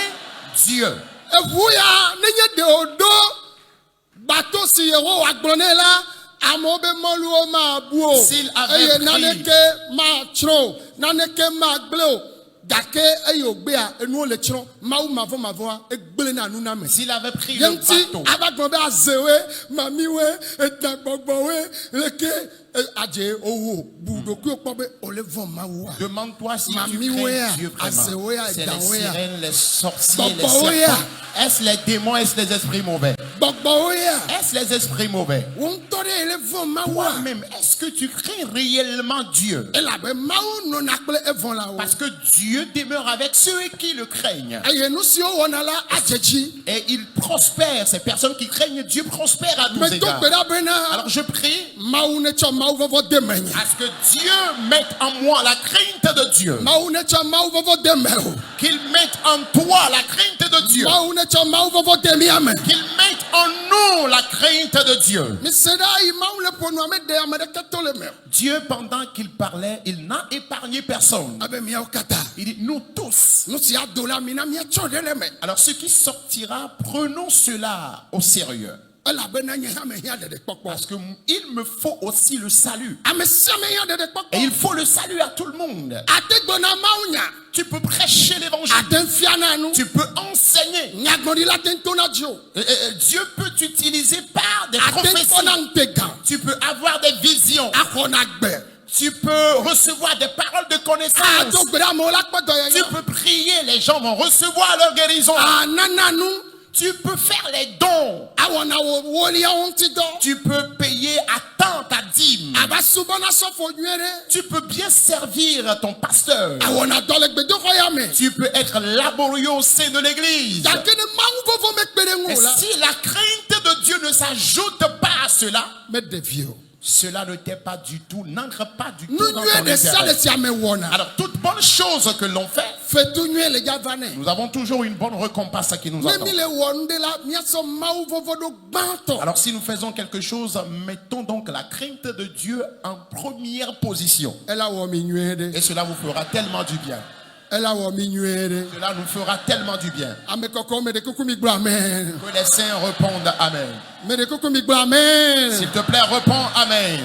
Dieu. eʋu ya ne nye de woɖo bato si yehowa gblɔ nɛ la amewo be mɔluwo mabu o S'il avait eye pris- naneke matsrɔ̃ o naneke magblẽ o gake eye wògbea enuwo le tsrɔ̃ mawu mavɔmavɔa egblẽ na nu na me S'il avait pris ye le ŋuti bateau, ava gblɔ be azewoe mamiwoe edagbɔgbɔwoe leke adze owo bu ɖokuiwo kpɔ be wòle vɔ mawua demande-toi si tu Mamiwoe, crains Dieu vraiment. Azewoya, C'est les Edawoya. sirènes, les sorciers, les Bobowoya. serpents. Est-ce les démons, est-ce les esprits mauvais? gbɔgbɔwo ya Est-ce les esprits mauvais? wo ŋutɔ ɖe ele vɔ mawua Toi-même, est-ce que tu crains réellement Dieu? elabe mawu nɔna kple evɔlawo Parce que Dieu demeure avec ceux qui le craignent. eye nu siwo wɔna la adze dzi Et il prospère. Ces personnes qui craignent Dieu prospèrent à tous medo égards. gbe ɖa bena Alors je prie mawu ne tsɔ mawu vɔvɔ de me nye à ce que Dieu mette en moi la crainte de Dieu. mawu ne tsɔ mawu vɔvɔ de me o Qu'il mette en toi la crainte de Dieu. mawu ne tsɔ mawu vɔvɔ de mia me Qu'il mette en nous la crainte de Dieu. mise ɖa yi mawu le ƒonua me de ame ɖeke to le me o Dieu, pendant qu'il parlait, il n'a épargné personne. abe miawo katã Il dit, nous tous. nu si ado la mina miatsɔ ɖe le me Alors ce qui sortira, prenons cela au sérieux. elabena nye hã mehiã ɖeɖekpɔkpɔ Parce qu'il me faut aussi le salut. ame sia mehiã Et ɖeɖekpɔkpɔ il faut le salut à tout le monde. ate gbɔna mawu nya Tu peux prêcher l'évangile. ate fia na nu Tu peux enseigner. nyagblɔɖila te ŋto na dzi o Dieu peut t'utiliser par des ate prophéties. kpɔna ŋute gã Tu peux avoir des visions. axɔna gbe Tu peux recevoir des paroles de connaissance. ado gbe ɖe amewo la kpɔ Tu dɔyɔyɔ peux prier. Les gens vont recevoir leur guérison. anana nu Tu peux faire les dons. awɔna woliawo ŋuti dɔ Tu peux payer à temps ta dîme. ava subɔna sɔfo nyuie ɖe Tu peux bien servir ton pasteur. awɔna dɔ le gbedoxɔ ya me Tu peux être laborieux au sein de l'église. gake ne mawu vɔvɔ mekpe ɖe ŋu Et o la si la crainte de Dieu ne s'ajoute pas à cela, Mais de vieux. cela ne t'est pas du tout, n'entre pas du tout Nous dans nué ton de ça intérêt. de siame wona. Alors, toute bonne chose que l'on fait, Fait tout nué les gars vané. nous avons toujours une bonne récompense qui nous Mais attend. mi le wonde la mia so mau vovo do banto. Alors, si nous faisons quelque chose, mettons donc la crainte de Dieu en première position. Elle a wo mi nué de. Et cela vous fera tellement du bien. Elle a wo mi nué de. Cela nous fera tellement du bien. Ame koko me de kuku mi gba amen. Que les saints répondent Amen. Me de kuku mi gba amen. S'il te plaît, réponds Amen.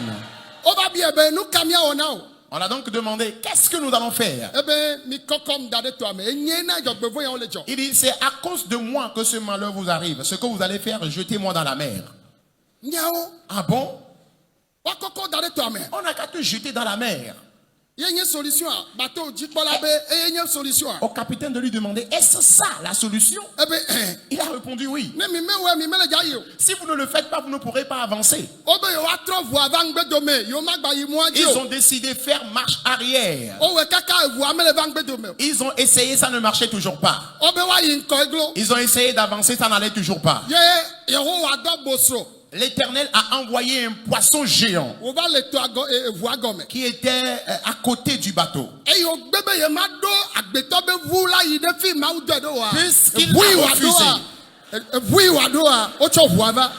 O ba bien ben nous kamia ona o. On a donc demandé, qu'est-ce que nous allons faire? Eh ben mi koko m'dade toi me. Enye na jogbevo ya o le jo. Il dit, c'est à cause de moi que ce malheur vous arrive. Ce que vous allez faire, jetez-moi dans la mer. Nyao. Ah bon? Wa koko dade toi me. On n'a qu'à te jeter dans la mer. Yenye solution a. Bateau jikbola be e yenye solution a. Au capitaine de lui demander, est-ce ça la solution? Eh ben Il a répondu oui. ne mi me we mi me le ja yo. Si vous ne le faites pas, vous ne pourrez pas avancer. O be yo atro vu avant gbe do me. Yo ma gba yi mo aji Ils o. ont décidé de faire marche arrière. O we kaka vu amele van gbe do me. Ils ont essayé, ça ne marchait toujours pas. O be wa yi nko eglo. Ils ont essayé d'avancer, ça n'allait toujours pas. Ye Yehowa do bosro. L'Éternel a envoyé un poisson géant O va le to ago vu agome. qui était à côté du bateau. E yo gbebe ye ma do agbeto be vu la yi de fi ma u do do wa. Puisqu'il Vu a wa do wa. Vu wa do wa. O cho vu ava.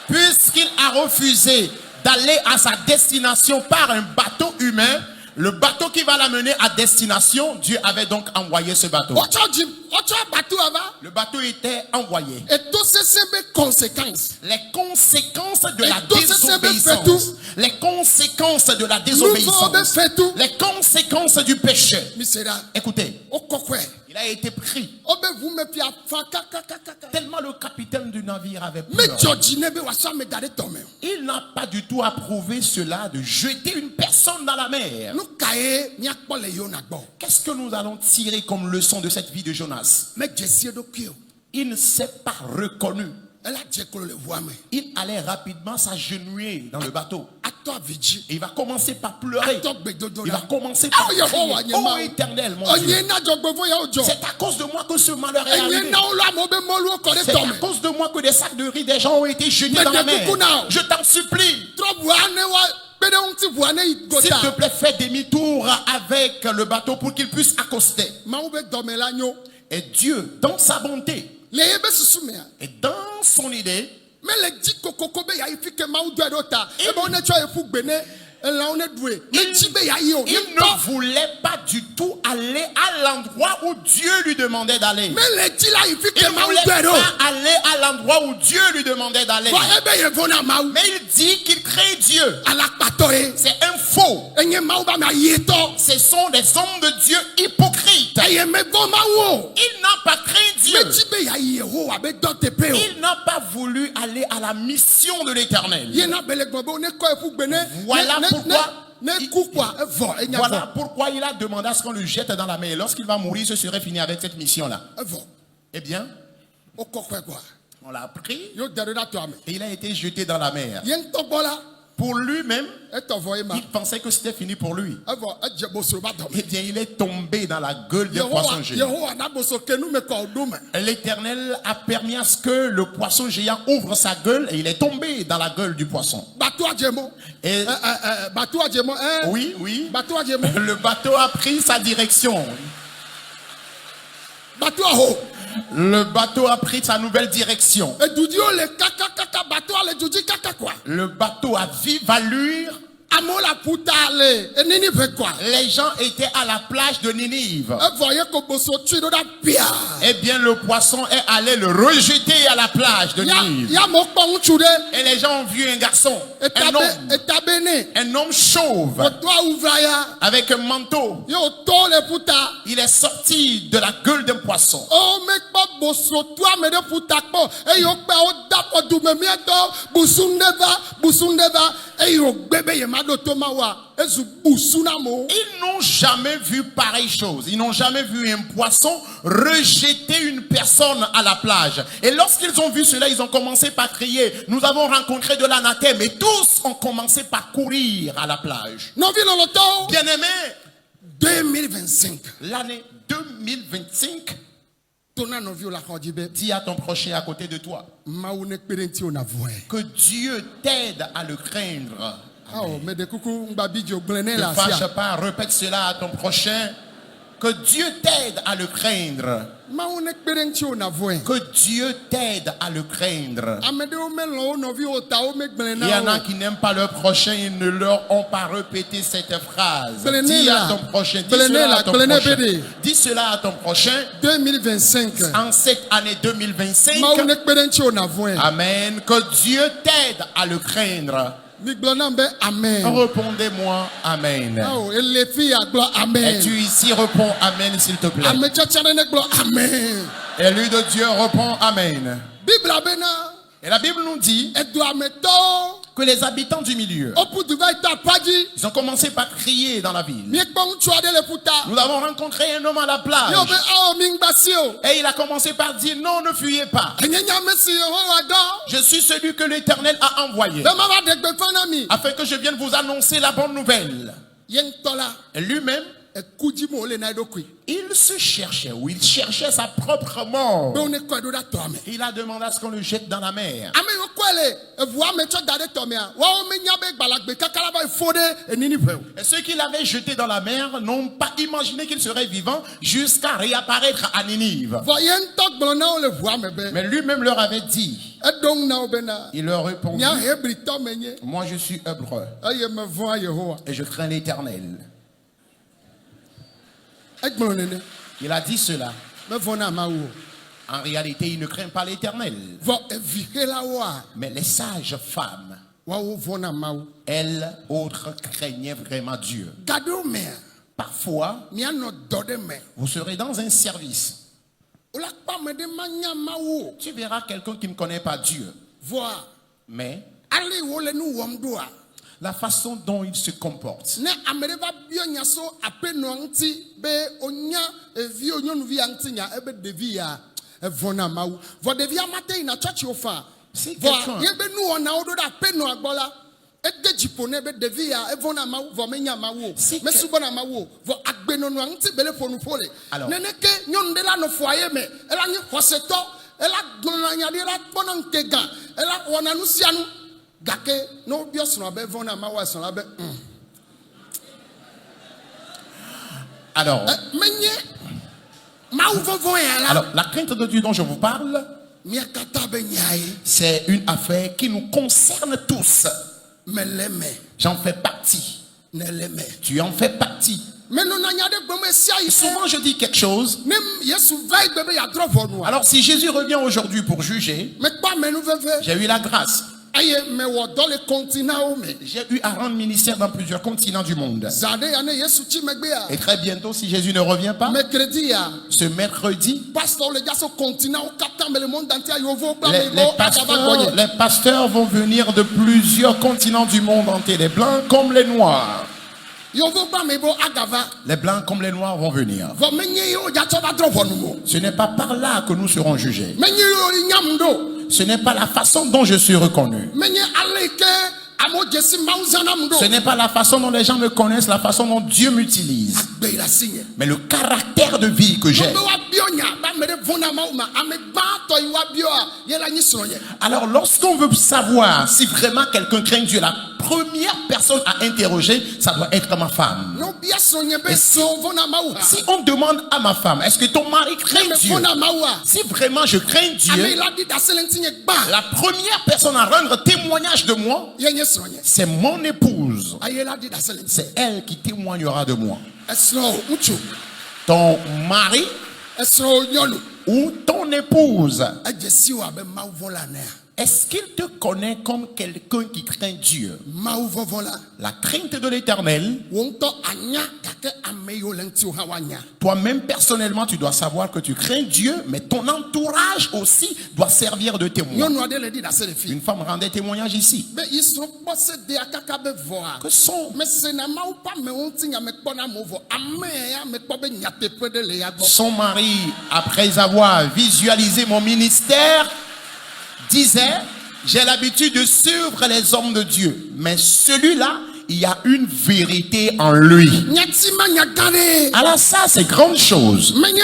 Puisqu'il a refusé d'aller à sa destination par un bateau humain, le bateau qui va l'amener à destination, Dieu avait donc envoyé ce bateau. O cho jim. O cho batu ava. Le bateau était envoyé. Et tout ce c'est be conséquences. Les conséquences de la Et tout ça, c'est fait désobéissance. tout. Les conséquences de la Nous désobéissance. be fait tout. Les conséquences du péché. Misera. Écoutez, O kokwe. il a été pris. O be vous me pia fa kaka. Tellement le capitaine du navire avait Me peur. Georgie ne be wa so me dade tome. Il n'a pas du tout approuvé cela de jeter une personne dans la mer. Nous kae mi akpo le yo na gbo. Qu'est-ce que nous allons tirer comme leçon de cette vie de Jonas? Me Jessie do kio. Il ne s'est pas reconnu. Elle a dit que le voit me. Il allait rapidement s'agenouiller dans le bateau. Ato aviji. Et il va commencer par pleurer. Ato gbedodo. Il va commencer par Ah, crier. Yehowa, Oh Nyema. Éternel, mon Dieu. Onye na jogbevo ya ojo. C'est à cause de moi que ce malheur est Enye arrivé. na o la mo be molu o kore C'est tome. à cause de moi que des sacs de riz des gens ont été jetés Mais dans la de mer. coucou now. Je t'en supplie. Trop voix ne wa bede unti voix ne S'il gota. te plaît, fais demi-tour avec le bateau pour qu'il puisse accoster. Ma o be dome la nyo. Et Dieu, dans sa bonté Le yebe susume ya. et dans son idée, Mais le dit kokoko be ya ifi ke ma o do dota. E ba one cho e fu gbene. La one doué. Le ti be ya yi o. il ne voulait pas du tout aller à l'endroit où Dieu lui demandait d'aller. Mais le dit la ifi Il ke ne ma o voulait do do. pas aller à l'endroit où Dieu lui demandait d'aller. Wa ebe ye vona ma o. Mais il dit qu'il craint Dieu. Ala pato e. C'est un faux. Enye ma o ba ma yeto. Ce sont des hommes de Dieu hypocrites. Eye me go ma o. Il n'a pas craint Dieu. Me ti be ya yi Yehowa be do te pe o. Il n'a pas voulu aller à la mission de l'Éternel. Ye na bele gbo ne ko e fu gbene. Voilà pourquoi- Ne ku kwa e vo e nya Voilà vo. pourquoi il a demandé à ce qu'on le jette dans la mer. Lorsqu'il va mourir, ce serait fini avec cette mission-là. E vo. Eh bien, O kokwe kwa. on l'a pris Yo dere da to ame. et il a été jeté dans la mer. Ye nto bola. Pour lui-même, E to vo e ma. il pensait que c'était fini pour lui. E vo e je boso ba dome. Eh bien, il est tombé dans la gueule des poissons géants. Yehowa na boso kenu me ko dume. L'Éternel a permis à ce que le poisson géant ouvre sa gueule et il est tombé dans la gueule du poisson. Batu ajemo. Et Batu ajemo. oui, oui, Batu ajemo. le bateau a pris sa direction. Batu aho. Le bateau a pris sa nouvelle direction. E dudio le kaka batu ale duji kaka kwa. Le bateau à vive allure. Amola puta ale. E nini ve kwa. Les gens étaient à la plage de Ninive. E voye ko boso tui do da pia. Eh bien, le poisson est allé le rejeter à la plage de Ninive. Ya mo kpong chude. Et les gens ont vu un garçon, Etabene. un homme chauve, Toi ouvraya. avec un manteau. Yo to le puta. Il est sorti de la gueule d'un poisson. O me kpa boso toi me de puta kpo. E yo kpa o da po du me mieto. Busundeva. E yo gbebe ye ma do to ma wa. Ezu busunamo. Ils n'ont jamais vu pareille chose. Ils n'ont jamais vu un poisson rejeter une personne à la plage. Et lorsqu'ils ont vu cela, ils ont commencé par crier, nous avons rencontré de l'anathème. Et tous ont commencé par courir à la plage. Non vi loloto. Bien-aimés, 2025. l'année 2025, tona novio la xɔdzi be Dis à ton prochain à côté de toi Mawu nekpe ɖe ŋuti wona vɔe. que Dieu t'aide à le craindre. Awɔ me de kuku ŋgbabi dzo gblẽ ne Ne le fâche asia. pas, répète cela à ton prochain. Que Dieu t'aide à le craindre. Mawu nekpe ɖe ŋuti wona vɔe. Que Dieu t'aide à le craindre. Ame ɖewo melɔ̃ wo nɔviwo ta wo megblẽ Il y en na a wo. qui n'aiment pas leur prochain, ils ne leur ont pas répété cette phrase. Gblẽ ne Dis à la. ton prochain, dis Gblẽ ne cela la, à ton gblẽ ne prochain. bede. Dis cela à ton prochain. 2025. En cette année 2025, Mawu nekpe ɖe ŋuti wona vɔe. Amen, que Dieu t'aide à le craindre. Migblɔ nam be amen. Répondez-moi, Amen. Awɔ ele fi ya gblɔ amen. Es-tu ici? Réponds Amen, s'il te plaît. Ame tsatsa ɖe ne gblɔ amen. Élu de Dieu, réponds Amen. Bibla bena Et la Bible nous dit eduametɔwo que les habitants du milieu, woƒu du va yi ta aƒa dzi. ils ont commencé par crier dans la ville. Miekpɔ ŋutsu aɖe le ƒuta. Nous avons rencontré un homme à la plage. Yɔ be awɔ mi ŋgba si o. Et il a commencé par dire, non, ne fuyez pas. Enye nyame si Yehowa dɔ. Je suis celui que l'Éternel a envoyé Be mava ɖe gbeƒã na mi. afin que je vienne vous annoncer la bonne nouvelle. Ye ŋutɔ la Et lui-même, eku dzi me wòle na eɖokui. il se cherchait, ou il cherchait sa propre mort. Be wo ne kɔe ɖo ɖa tɔa me. Il a demandé à ce qu'on le jette dans la mer. Ame yiwo kɔe le eʋua me tsɔ da ɖe tɔmea, woawo menya be gbalagbe kaka la va yi fo ɖe eniniƒe o. Et ceux qui l'avaient jeté dans la mer n'ont pas imaginé qu'il serait vivant jusqu'à réapparaître à Ninive. Vɔ ye ŋutɔ gblɔ na wo le ʋua me be Mais lui-même leur avait dit, eɖo ŋu na wo bena il leur répondit, mia Hebritɔ menye moi je suis hébreu eye mevɔ̃a Yehowa. et je crains l'Éternel. Egblɔ nene Il a dit cela. mevɔ̃na Mawu o. En réalité, il ne craint pas l'Éternel. Vɔ evixelawoa Mais les sages femmes, woawo vɔ̃na Mawu. elles, autres, craignaient vraiment Dieu. Gaɖewo mea Parfois, mianɔ dɔ ɖe me. vous serez dans un service. Wola kpɔ ame ɖe manya Mawu o. Tu verras quelqu'un qui ne connaît pas Dieu. Vɔa Mais ale wole nu wɔm ɖoa. la façon dont il se comporte, Ne ame ɖe va biɔ nya so aƒenɔa ŋuti be wonya eviwo nyɔnuvia ŋuti nya ebe ɖevi ya evɔ̃na Mawu. Vɔ ɖevia mate yina tsɔtsi wo fa. Si Vɔ quelqu'un- ye be nuwɔnawo ɖo ɖe aƒenɔa gbɔ la ede dziƒo ne be ɖevi ya evɔ̃na Mawu vɔ menya Mawu o. Si Mesubɔna Mawu o. Vɔ agbenɔnɔa ŋuti bele ƒonuƒo le. Alors- Neneke nyɔnu ɖe la nɔ foyer me ela nye xɔsetɔ ela gblɔna nya ɖe ela kpɔna ŋke gã ela wɔna nu sia nu gake ne wobiɔ srɔ̃a be evɔ̃na Mawu srɔ̃ la be alors, menye Mawu vɔvɔ ya la alors, la crainte de Dieu dont je vous parle, mia katã be nyae c'est une affaire qui nous concerne tous. mele me J'en fais partie. nele me Tu en fais partie. menɔna nya ɖe gbɔme sia yi so Souvent, je dis quelque chose. ne Yesu va yi gbe be yadrɔ ʋɔnua Alors, si Jésus revient aujourd'hui pour juger, mekpɔ amenu veve j'ai eu la grâce. eye mewɔ dɔ le kɔntinawo me J'ai eu à rendre ministère dans plusieurs continents du monde. zã ɖe ya ne Yesu tsi megbea Et très bientôt, si Jésus ne revient pas, mercredi ya ce mercredi, pasteur le dza so kɔntinawo katã me le monde entier yevuwo kple les ameyibɔwo agava gbɔnye les pasteurs vont venir de plusieurs continents du monde entier, les blancs comme les noirs. yevuwo kple ameyibɔwo agava Les blancs comme les noirs vont venir. vɔ menye yewo dzatsɔ va drɔ ʋɔnu mo Ce n'est pas par là que nous serons jugés. menye yewo nyam ɖo Ce n'est pas la façon dont je suis reconnu. menye ale yi ke amewo dze si Mawu zãnam Ce ɖo n'est pas la façon dont les gens me connaissent, la façon dont Dieu m'utilise. gbe yi le asi nye Mais le caractère de vie que j'ai. be woabiɔ nya be ame ɖe vɔ̃na Mawu ma ame gbãtɔ yi woabiɔa ye la nyi srɔ̃nye Alors, lorsqu'on veut savoir si vraiment quelqu'un craint Dieu, la première personne à interroger, ça doit être ma femme. ne wobia srɔ̃nye be Et si- srɔ̃ vɔ̃na Mawu ha Si on demande à ma femme, est-ce que ton mari ne craint me Dieu? vɔ̃na Mawu ha Si vraiment je crains ame Dieu, yi la ɖi ɖase le ŋuti nye gbã la première personne à rendre témoignage de moi, ye nye srɔ̃nye c'est mon épouse. aye la ɖi ɖase le ŋuti C'est elle qui témoignera de moi. esrɔ̃ ŋutsu Ton mari esrɔ̃ nyɔnu ou ton épouse, edze si wo abe Mawu vɔ̃la nea est-ce qu'il te connaît comme quelqu'un qui craint Dieu? Mawu vɔvɔ la La crainte de l'Éternel, wo ŋutɔ anya gake ame yiwo le ŋutiwo hã woanya toi-même personnellement, tu dois savoir que tu crains Dieu, mais ton entourage aussi doit servir de témoin. nyɔnu aɖe le ɖi ɖase le fi Une femme rendait témoignage ici. be yi srɔ̃ kpɔ sedea kaka be vɔa Que son, mesena Mawu ƒe amewo ŋuti nya mekpɔna amewo vɔ ame ya mekpɔ be nyateƒe ɖe le ya gbɔ son mari, après avoir visualisé mon ministère, disait, j'ai l'habitude de suivre les hommes de Dieu, mais celui-là, il y a une vérité en lui. Nyatima nyagane. Alors ça, c'est grande chose. Menye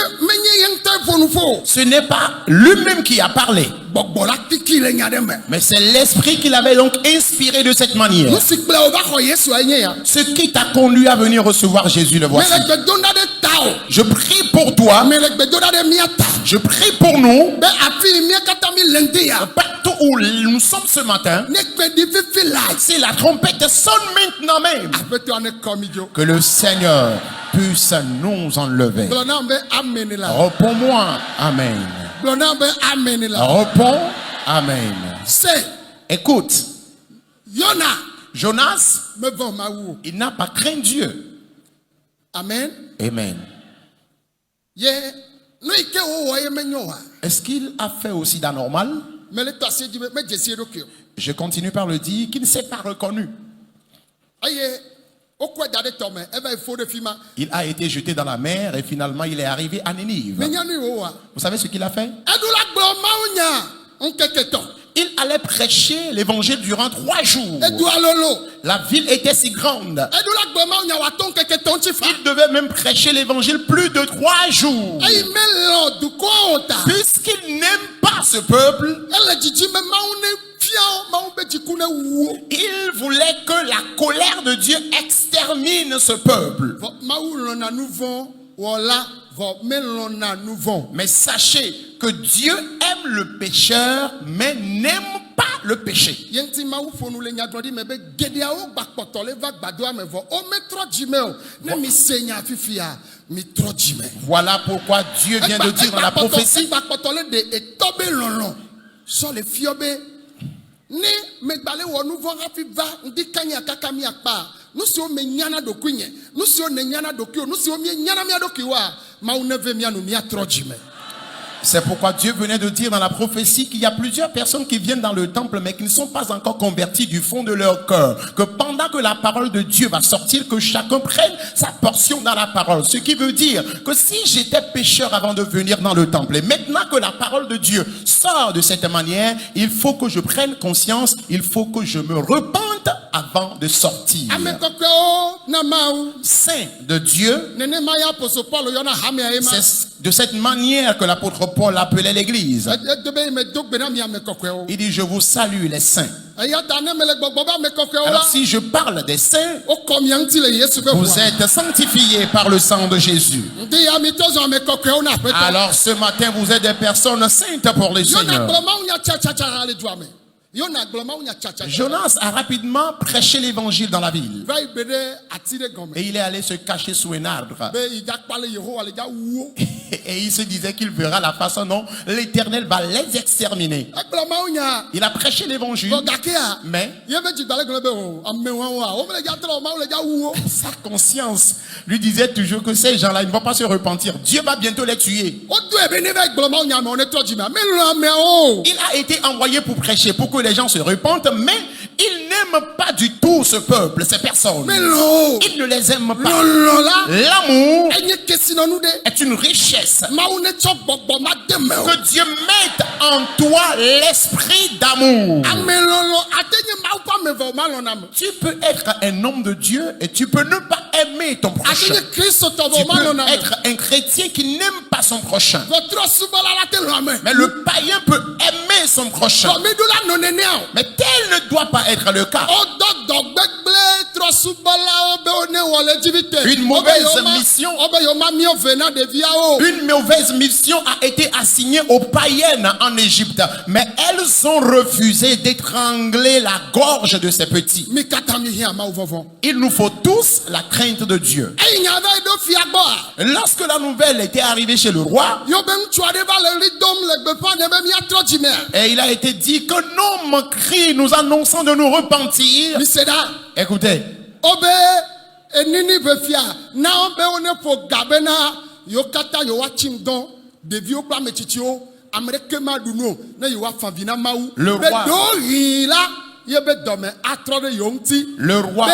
yente fonufo. Ce n'est pas lui-même qui a parlé, Bogbola tiki le nyademe. mais c'est l'esprit qui l'avait donc inspiré de cette manière. Nusikble oba ko Yesu enye ya. Ce qui t'a conduit à venir recevoir Jésus, le voici. Mele bedonda de tao. Je prie pour toi, Mele bedonda de miata. je prie pour nous, Be afi miakata mi lendia. partout où nous sommes ce matin. Nekpe di fifi light. Si la trompette sonne maintenant même, Apeto ane komijo. que le Seigneur puisse nous enlever. Blona be amenela. Réponds-moi, Amen. Blona be amenela. Réponds, Amen. C'est Écoute, Yona Jonas, me vend ma ou. il n'a pas craint Dieu. Amen. Amen. Ye no ike wo wo ye menyo wa. Est-ce qu'il a fait aussi d'anormal? Me le tase di me jesi edokio. Je continue par le dire qu'il ne s'est pas reconnu. Aye okwa dade tome ebe ifo de fima. Il a été jeté dans la mer et finalement il est arrivé à Nénive. Me nyanu wo wa. Vous savez ce qu'il a fait? Edula gbo maunya. Onkeketo. Il allait prêcher l'évangile durant 3 jours. Edua lolo. La ville était si grande. Edula gbo maunya wa ton keketo nchifa. Il devait même prêcher l'évangile plus de 3 jours. Aye melo du konta. Puisqu'il n'aime pas ce peuple, Ele jiji me maune fiao maune be jikune wo. il voulait que la colère de Dieu extermine ce peuple. Maulona nouveau wala vo melona nouveau. Mais sachez que Dieu aime le pécheur, mais n'aime pas le péché. Yenti maou fonu le nyagrodi mebe gediao bakpoto le va gbadoa me vo o metro jimeo ne mi senya fifia mi tro jime. Voilà pourquoi Dieu vient de dire dans la prophétie, bakpoto le de etobe lolon so le fiobe ni megbale wo nouveau rafi va ndi kanya kakami akpa nous si o me nyana dokunye nous si o ne nyana dokio nous si o mi nyana mi adokiwa ma o neve mi anu mi atro jime. c'est pourquoi Dieu venait de dire dans la prophétie qu'il y a plusieurs personnes qui viennent dans le temple mais qui ne sont pas encore converties du fond de leur cœur. Que pendant que la parole de Dieu va sortir, que chacun prenne sa portion dans la parole. Ce qui veut dire que si j'étais pécheur avant de venir dans le temple et maintenant que la parole de Dieu sort de cette manière, il faut que je prenne conscience, il faut que je me repente avant de sortir. Saint de Dieu, c'est de cette manière que l'apôtre Paul appelait l'église. Il dit, je vous salue les saints. Alors si je parle des saints, vous êtes sanctifiés par le sang de Jésus. Alors ce matin, vous êtes des personnes saintes pour le Seigneur. Jonas a rapidement prêché l'évangile dans la ville. Et il est allé se cacher sous un arbre. Et il se disait qu'il verra la façon dont l'Éternel va les exterminer. Il a prêché l'évangile. Mais sa conscience lui disait toujours que ces gens-là, ils ne vont pas se repentir. Dieu va bientôt les tuer. Il a été envoyé pour prêcher, pour que les gens se repentent, mais il n'aime pas du tout ce peuple, ces personnes. Il ne les aime pas. L'amour est une richesse. Que Dieu mette en toi l'esprit d'amour. Tu peux être un homme de Dieu et tu peux ne pas aimer ton prochain. Tu peux être un chrétien qui n'aime pas son prochain. Mais le païen peut aimer son prochain. Mais tel ne doit pas être le cas. Une mauvaise mission a été assignée aux païennes en Égypte, mais elles ont refusé d'étrangler la gorge de ces petits. Il nous faut tous la crainte de Dieu. Lorsque la nouvelle était arrivée chez le roi, et il a été dit que l'homme crie nous annonçant de nous repentir. Écoutez, le roi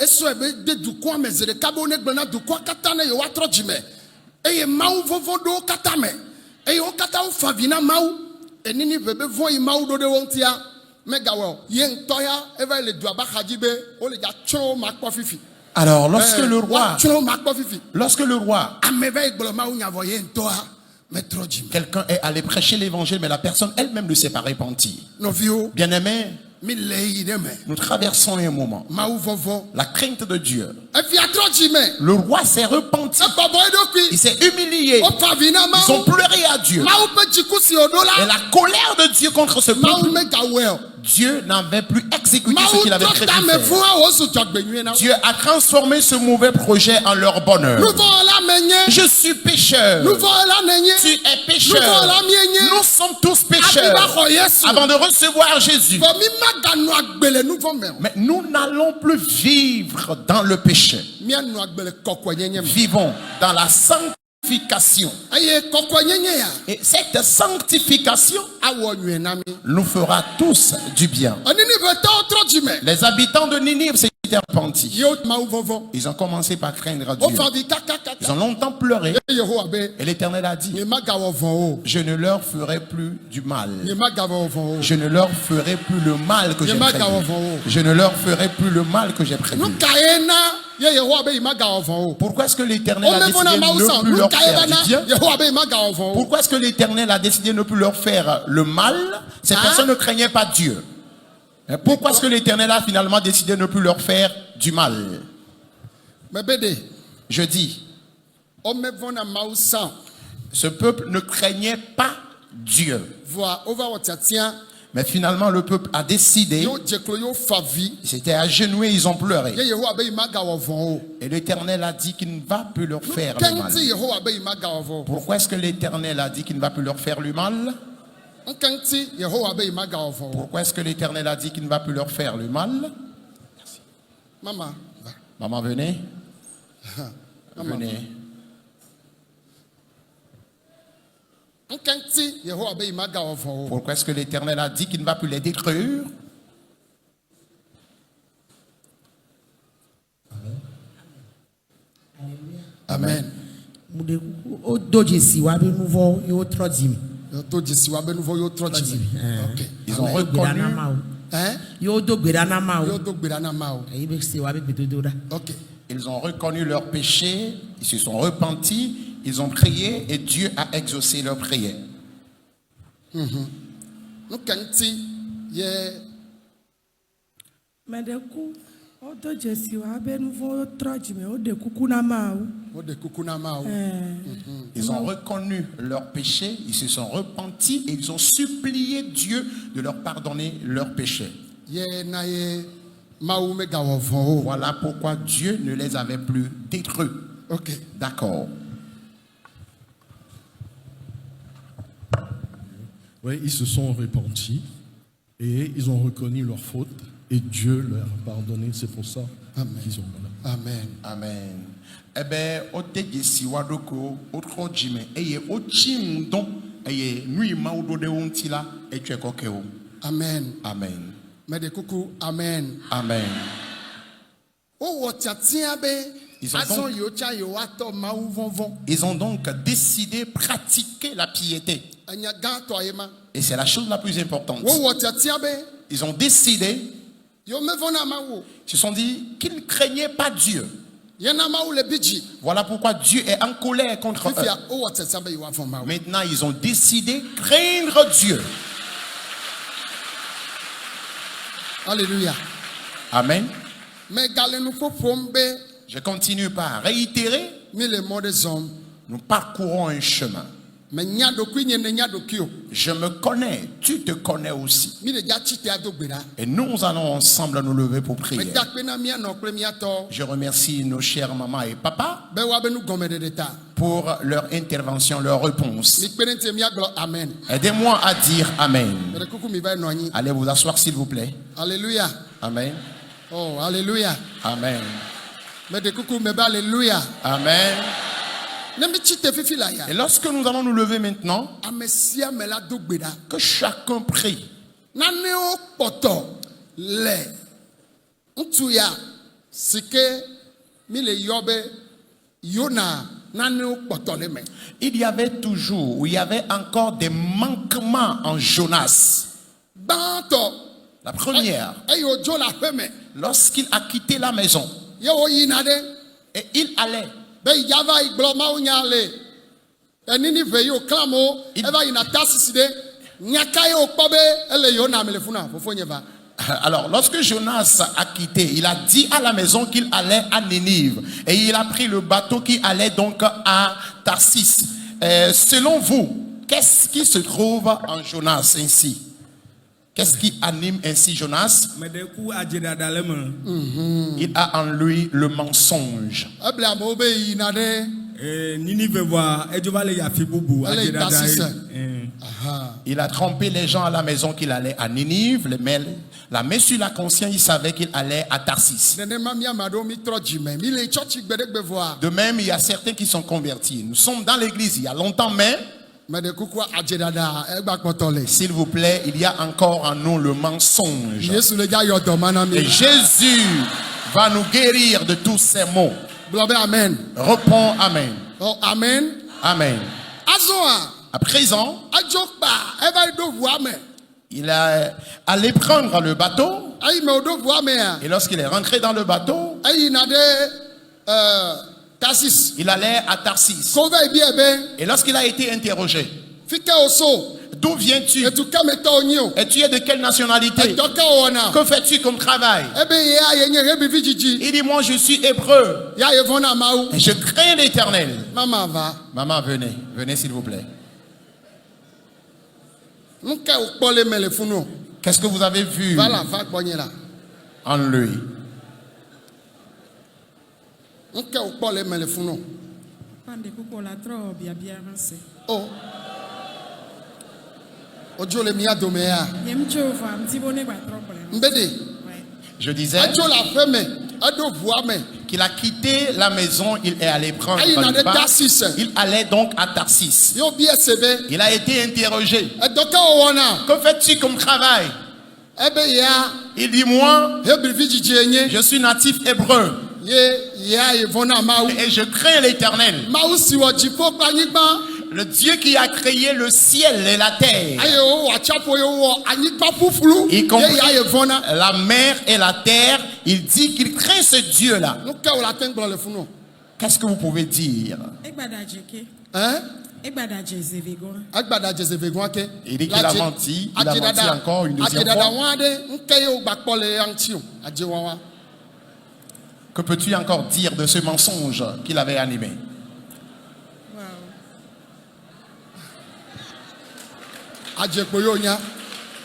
esɔ ebe de dukɔa me zi ɖeka be ne gblɔ na dukɔa katã ne yewoa trɔ dzime eye mawu vovo ɖewo katã me eye wo katã wo fa vi na mawu enini ʋe be vɔ yi mawu ɖo ɖe wo ŋutia megawɔ ye ŋutɔ ya eva yi le dua ba xadzi be wo le dza tsro ma kpɔ fifi. Alors, lorsque le roi, tsro ma kpɔ fifi. lorsque le roi, ame va yi gblɔ mawu nya vɔ ye ŋutɔa me trɔ dzime. quelqu'un est allé prêcher l'évangile, mais la personne elle-même ne s'est pas repentie. Nɔviwo Bien-aimés, mi le yi ɖe me nous traversons un moment. mawu vɔvɔ La crainte de Dieu. efia trɔ dzime Le roi s'est repenti. ebɔbɔ eɖokui Il s'est humilié. wo fa vi na Ils ont mawu pleuré à Dieu. mawu ƒe dziku si o ɖo Et la la colère de Dieu contre ce mawu peuple, megawɔe o. Dieu n'avait plus exécuté ce Mawu qu'il avait trɔ prévu ta me faire. fún wa wo su dzɔgbenyui na wo. Dieu a transformé ce mauvais projet en leur bonheur. Nuvɔla me nye Je suis pécheur. nuvɔla ne Tu nye es pécheur. nuvɔla mie nye Nous sommes tous afi ba pécheurs. xɔ Yesu Avant de recevoir Jésus. bɔn mi maganɔ agbe le nuvɔ me o. Mais nous n'allons plus vivre dans le péché. Mianɔ agbe le kɔkɔenyenye me. Vivons dans la sanctification. eye kɔkɔenyenye ya Et cette sanctification awɔ nyuie na mi. nous fera tous du bien. Eninevetɔwo trɔ dzime Les habitants de Ninive s'étaient repentis. yewo mawu vɔvɔ Ils ont commencé par craindre wo Dieu. fa vi kakakaka Ils ont longtemps pleuré. eye Yehowa be Et l'Éternel a dit, mi magawɔ vɔ o je ne leur ferai plus du mal. mi magawɔ vɔ o. Je ne leur ferai plus le mal que j'ai prévu. Je ne leur ferai plus le mal que j'ai prévu. Nu ka ye na ye Yehowa be yi magawɔ vɔ o. Pourquoi est-ce que l'Éternel a Wome décidé vɔna de mawu ne san plus nu leur ka ye faire ba na du bien? Yehowa be yi magawɔ vɔ o. Pourquoi est-ce que l'Éternel a décidé de ne plus leur faire le mal? Ces personnes ne craignaient pas Dieu. Et pourquoi est-ce que l'Éternel a finalement décidé de ne plus leur faire du mal? Mɛ be de Je dis, wome vɔna mawu san ce peuple ne craignait pas Dieu. voa wova wɔ tiatia Mais finalement, le peuple a décidé, yewo dze klo yewo fa vi ils s'étaient agenouillés, ils ont pleuré. ye Yehowa be yi magawɔ vɔ o. Et l'Éternel a dit qu'il ne va plus leur faire le mal. Nkɛnti Yehowa be yi magawɔ vɔ o. Pourquoi est-ce que l'Éternel a dit qu'il ne va plus leur faire le mal? Nkɛnti Yehowa be yi magawɔ vɔ o. Pourquoi est-ce que l'Éternel a dit qu'il ne va plus leur faire le mal? Mama Maman, venez. Venez. nkɛnti Yehowa be yi magawɔ vɔ o. Pourquoi est-ce que l'Éternel a dit qu'il ne va plus les détruire? Amen. Mude o do dzesi wa be nu vɔ yewo trɔ dzime. Yewoto dzesi wa be nu vɔ yewo trɔ dzime. Ok. Ils ont Yewo do gbe ɖa na reconnu, Mawu. Hein? Yewo do gbe ɖa na Mawu. Yewodo gbe ɖa na Mawu. Eyi be se wa be gbedodo ɖa. Ok. ils ont reconnu leur péché, ils se sont repentis, ils ont prié et Dieu a exaucé leur prière. Nkɛnti ye Mede ku wodo dzesi wa be nu vɔ trɔ dzime wode kuku na Mawu. wode kuku na Mawu. Ils ont reconnu leur péché, ils se sont repentis et ils ont supplié Dieu de leur pardonner leurs péchés. Ye na ye Mawu megawɔ vɔ o. Voilà pourquoi Dieu ne les avait plus détruits. Ok. D'accord. Oui, ils se sont repentis et ils ont reconnu leur faute et Dieu leur a pardonné. C'est pour ça qu'ils ont voilà. Amen. Amen. Eh bien, au début, si wadoko, au trop jime, et au chimdon, et nous, maoudo de ontila, et tu es coqueo. Amen. Amen. Mede kuku amen. Amen. O wɔ tiatia be Ils ont azɔ donc- yewo tsa yewo atɔ Mawu vɔvɔ. Ils ont donc décidé de pratiquer la piété. Enya gãtɔ ye ma. Et c'est la chose la plus importante. Wo wɔ tiatia be Ils ont décidé, yewo mevɔ na Mawu o. ils se sont dit qu'ils ne craignaient pas Dieu. Yena Mawu le bi dzi. Voilà pourquoi Dieu est en colère contre eux. Fifia o wɔ tiatia be yewo afɔ Mawu. Maintenant, ils ont décidé de craindre Dieu. Alléluia. Amen. Mais gale nu ƒoƒom be Je continue par réitérer, mi le mɔ ɖe zɔm. nous parcourons un chemin. Mais nya ɖokui nye ne nya ɖokui o. Je me connais, tu te connais aussi. Mi le dza tsite ado gbe ɖa. Et nous allons ensemble nous lever pour Me prier. da kpe na mianɔ kple miatɔ Je remercie nos chers mamans et papas be woabe nu gɔmeɖeɖe ta. pour leur intervention, leur réponse. Mi kpe ɖe ŋuti miagblɔ amen. Aidez-moi à dire Amen. Meɖe kuku mi va nɔ anyi. Allez vous asseoir s'il vous plaît. Alléluia. Amen. Oh, alléluia. Amen. Meɖe kuku me be alléluia. Amen. Ne mi tsite fifi la ya. Et lorsque nous allons nous lever maintenant, Ame sia ame la do gbe ɖa. que chacun prie. Nanewo kpɔtɔ le ŋutsu ya sike mi le yobe Yona nanu potole me. Il y avait toujours, ou il y avait encore des manquements en Jonas. Banto La première, ayo jo la feme lorsqu'il a quitté la maison, ye o yina de et il allait. be yava iglo ma unyale enini ve yo klamo eva yina tasisi de nyaka yo kpobe ele Yona melefuna fofo nyeva. Alors, lorsque Jonas a quitté, il a dit à la maison qu'il allait à Ninive. Et il a pris le bateau qui allait donc à Tarsis. Selon vous, qu'est-ce qui se trouve en Jonas ainsi? Qu'est-ce qui anime ainsi Jonas? Il a en lui le mensonge. Abla mo be yina de Il a trompé les gens à la maison qu'il allait à Ninive. La main sur la conscience, il savait qu'il allait à Tarsis. De même, il y a certains qui sont convertis. Nous sommes dans l'église il y a longtemps, mais s'il vous plaît, il y a encore en nous le mensonge. Et Jésus va nous guérir de tous ces maux. Amen. Réponds Amen. Oh, amen. Amen. À présent, il est allé prendre le bateau. Et lorsqu'il est rentré dans le bateau, il allait à Tarsis. Et lorsqu'il a été interrogé, d'où viens-tu? Et tu es de quelle nationalité? Que fais-tu comme travail? Il dit, moi je suis hébreu. Et je crains l'Éternel. Maman, venez s'il vous plaît. Qu'est-ce que vous avez vu en lui? Oh. Je disais qu'il a quitté la maison, il est allé prendre une barque. Il allait donc à Tarsis. Il a été interrogé. Que fais-tu comme travail? Il dit, moi, je suis natif hébreu. Et je crains l'Éternel, le Dieu qui a créé le ciel et la terre, y compris la mer et la terre. Il dit qu'il craint ce Dieu-là. Qu'est-ce que vous pouvez dire? Il dit qu'il a menti. Il a menti encore une deuxième fois. Que peux-tu encore dire de ce mensonge qu'il avait animé?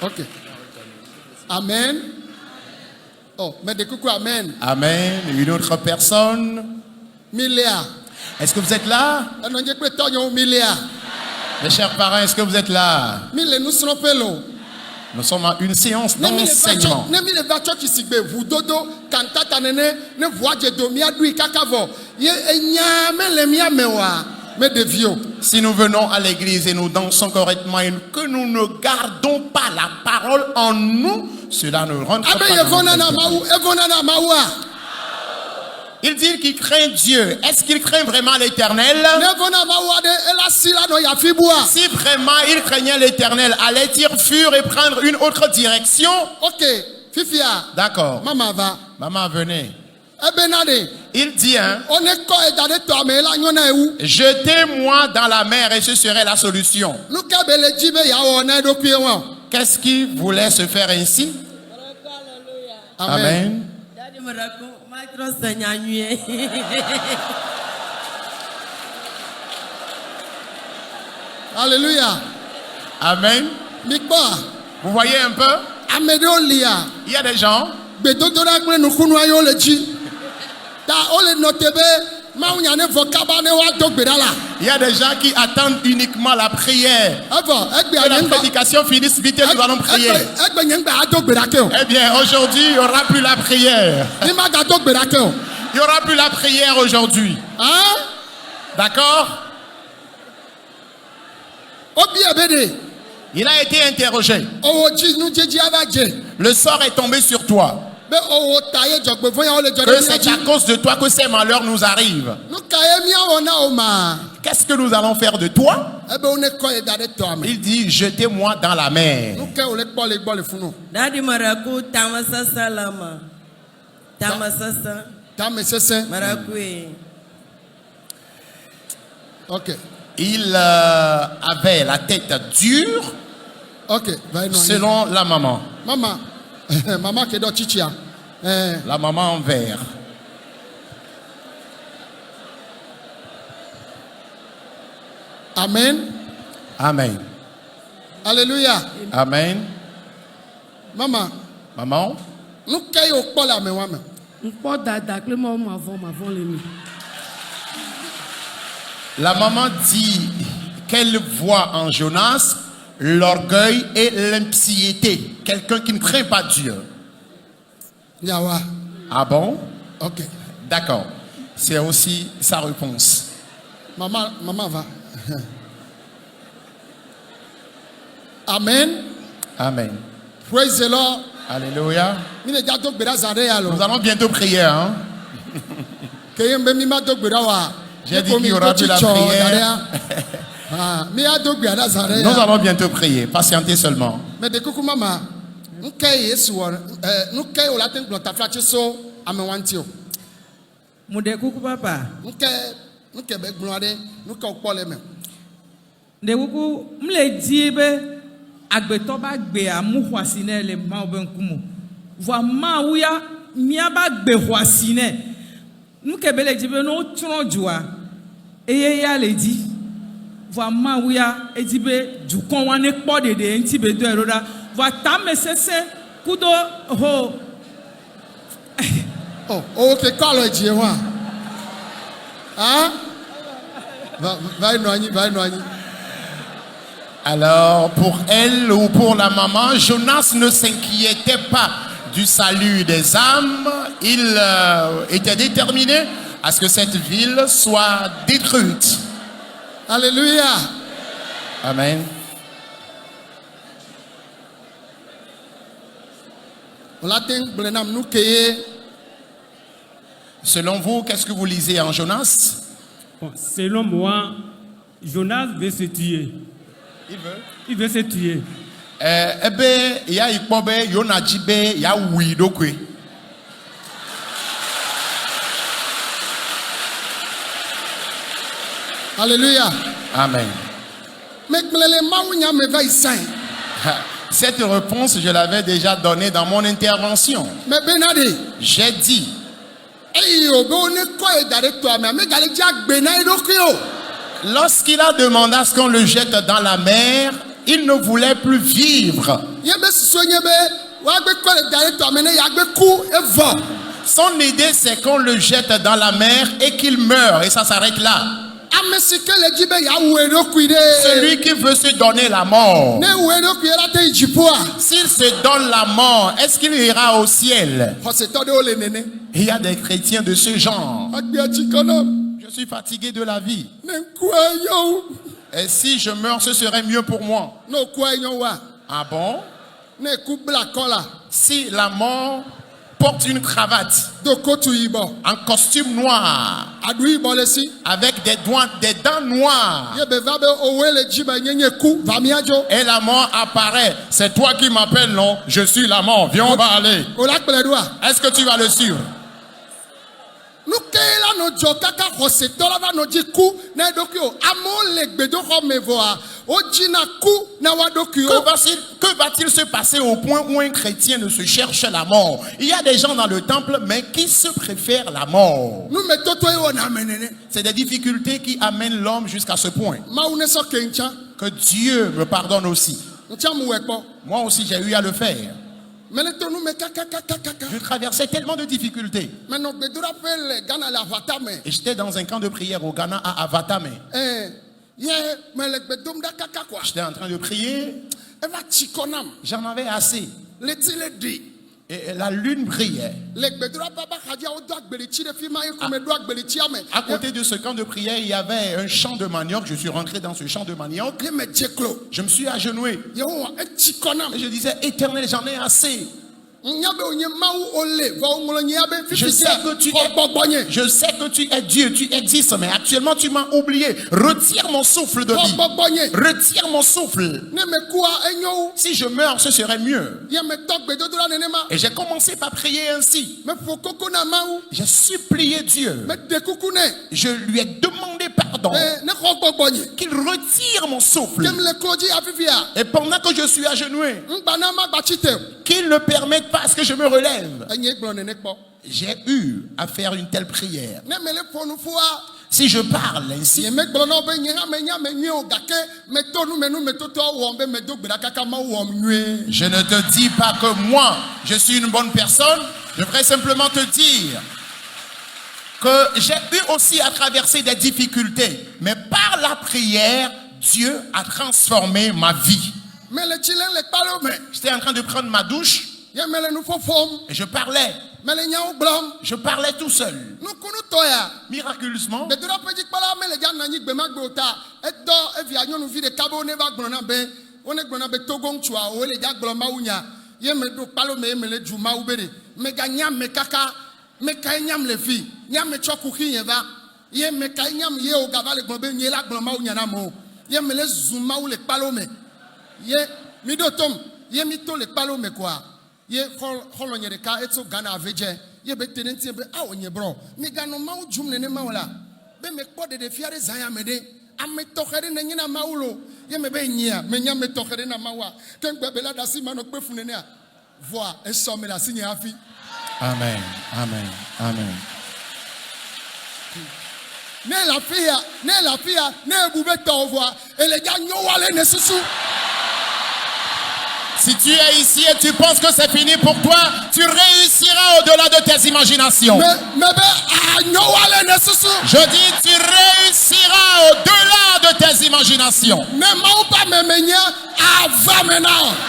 Ok. Amen. Oh, mais de coucou, amen. Amen. Une autre personne? Est-ce que vous êtes là? Mes chers parents, est-ce que vous êtes là? Nous sommes à une séance d'enseignement. Si nous venons à l'église et nous dansons correctement et que nous ne gardons pas la parole en nous, cela ne rentre pas dans notre. Il dit qu'il craint Dieu. Est-ce qu'il craint vraiment l'Éternel? Si vraiment il craignait l'Éternel, allait-il fuir et prendre une autre direction? Ok, Fifia. D'accord. Maman va. Maman, venez. Il dit, jetez-moi dans la mer et ce serait la solution. Qu'est-ce qu'il voulait se faire ainsi? Amen. Alléluia. Amen. Vous voyez un peu? Il y a des gens. Il y a des gens qui attendent uniquement la prière. Que la prédication finisse vite et nous allons prier. Eh bien, aujourd'hui, il n'y aura plus la prière. Il n'y aura plus la prière aujourd'hui. D'accord? Il a été interrogé. Le sort est tombé sur toi. be owo ta ye dzɔgbevɔ ya wo le dzɔ Que ɖe c'est mía à dzi cause de toi que ces malheurs nous arrivent. nu ka ye míawɔ na wo ma Qu'est-ce que nous allons faire de toi? ebe wo ne kɔ ye da ɖe tɔa me Il dit, jetez-moi dans la mer. nu ke wo le kpɔ le gbɔ le funu Dadi maraku tamasasa lama. Tamasasa tame sesẽ marakue. ok Il avait la tête dure ok va yi nɔ anyi selon la maman. mama mama ke ɖɔ tsitsia La maman en vert. amen Amen. alléluia Amen. mama Maman, nu ke ye wo kpɔ le amewa me Nkpɔ dada kple mavɔ le mi. la maman dit qu'elle voit en Jonas l'orgueil et l'impiété. Quelqu'un qui ne craint pas Dieu. yawa Ah bon? ok D'accord. C'est aussi sa réponse. mama va amen Amen. praise the lord Alléluia. mi ne dza do gbe ɖa zã ɖe ya lo Nous allons bientôt prier. Hein? ke ye be mi ma do gbe ɖa wa J'ai dit qu'il y aura de la prière. mi ya do gbe ɖa zã ɖe Nous ya allons bientôt prier. Patientez seulement. mɛ de kuku mama nu ke yesu wɔ nu ke wo la te gblɔ tafla tsi so ame wa ŋuti o Mude kuku papa. nu ke be gblɔ ɖe nu ke wo kpɔ le me De kuku mle di be agbetɔ ba gbe amu xɔasi ne le Mawu be ŋkume. Vɔ Mawu ya miaba gbe xɔasi ne. Nu ke be le di be no trɔ dzua eye ya le di. Vɔ Mawu ya edi be dukɔ wa ne kpɔ ɖeɖe ŋuti be do ɛɖo ɖa. Vɔ tame sese kudo ho. o o ke kɔ alɔ dzi hã va yi nɔ anyi Alors, pour elle ou pour la maman, Jonas ne s'inquiétait pas du salut des âmes. Il était déterminé à ce que cette ville soit détruite. alléluia Amen. o la te gblɔ nam nu ke ye Selon vous, qu'est-ce que vous lisez en Jonas? Bon, selon moi, Jonas veut se tuer. Il veut se tuer. Ebe ya ikpɔ be Yona dzi be ya wui ɖokui. alléluia Amen. me gblẽ le mawu nya me va yi sãe Cette réponse, je l'avais déjà donnée dans mon intervention. me bena ɖe J'ai dit, eye o be wo ne kɔ ye da ɖe tɔa me ame gale dzi agbe na ye ɖokui o lorsqu'il a demandé à ce qu'on le jette dans la mer, il ne voulait plus vivre. ye be susu nye be woagbe kɔ le da ɖe tɔa me ne yeagbe ku evɔ Son idée, c'est qu'on le jette dans la mer et qu'il meure. Et ça s'arrête là. ame si ke le dzi be yawu eɖokui ɖe Celui qui veut se donner la mort. ne wu eɖokui la te yi dziƒoa S'il se donne la mort, est-ce qu'il ira au ciel? xɔsetɔ ɖewo le nene Il y a des chrétiens de ce genre. agbea tsi kɔ nam Je suis fatigué de la vie. ne ŋkua yɔ Et si je meurs, ce serait mieux pour moi. ne okua yɔ wa Ah bon? ne ku bla kɔ la Si la mort porte une cravate, do kotu yibɔ un costume noir, aɖu yibɔ le si avec des dents noires, ye be va be owoe le dzi be nye nye ku va miadzo et la mort apparaît. C'est toi qui m'appelles, non? Je suis la mort. Viens, on va aller. o la kplɔe ɖoa Est-ce que tu vas le suivre? nu ke la nɔ dzɔ kaka xɔsetɔ la va nɔ dzi ku na eɖokui o amewo le gbedoxɔ me vɔa wodzina ku na wa ɖokui o Que va-t-il se passer au point où un chrétien ne se cherche la mort? Il y a des gens dans le temple, mais qui se préfèrent la mort. numetoto ye wɔna ame nene C'est des difficultés qui amènent l'homme jusqu'à ce point. mawu ne sɔ ke ŋtsã Que Dieu me pardonne aussi. ŋtsã mu wɛ kpɔ Moi aussi, j'ai eu à le faire. mɛ ne to nu me kakakakaka Je traversais tellement de difficultés. mɛ nɔ gbedoɖaƒe le Ghana le aʋata me Et j'étais dans un camp de prière au Ghana à Avatame. ye me le gbe dom ɖa kaka koa J'étais en train de prier. eva tsi kɔ nam J'en avais assez. leti le ɖi Et la lune brillait. le gbedoɖaƒe ƒe axadzia wodo agbelitsi ɖe fi ma ye ko me ɖo agbelitsia me À côté de ce camp de prière, il y avait un champ de manioc. Je suis rentré dans ce champ de manioc. ye me dze klo Je me suis agenoué. yehowa etsi kɔ nam Et je disais, Éternel, j'en ai assez. Je sais que tu es Dieu, tu existes, mais actuellement tu m'as oublié. Retire mon souffle de vie. Retire mon souffle. Si je meurs, ce serait mieux. Et j'ai commencé par prier ainsi. J'ai supplié Dieu. Je lui ai demandé pardon. Qu'il retire mon souffle. Et pendant que je suis agenouillé, qu'il ne permette pas à ce que je me relève. J'ai eu à faire une telle prière. Si je parle ainsi, je ne te dis pas que moi, je suis une bonne personne. Je voudrais simplement te dire que j'ai eu aussi à traverser des difficultés. Mais par la prière, Dieu a transformé ma vie. J'étais en train de prendre ma douche et je parlais. Je parlais tout seul. Miraculeusement, ye holo nyereka etso Ghana aveje ye betenenti be a onye bro mi gano mawu jumne ne mawla be me kpode de fiare zanya mede ame tokhere na nyina mawulo ye me be nyia me nya me tokhere na mawa ken gbe bela dasi mano kpefune ne a voa eso me da sinya afi. Amen. Amen. Amen. Ne la fia ne bube to voa ele ja nyowale ne susu. Si tu es ici et tu penses que c'est fini pour toi, tu réussiras au-delà de tes imaginations. Je dis, tu réussiras au-delà de tes imaginations.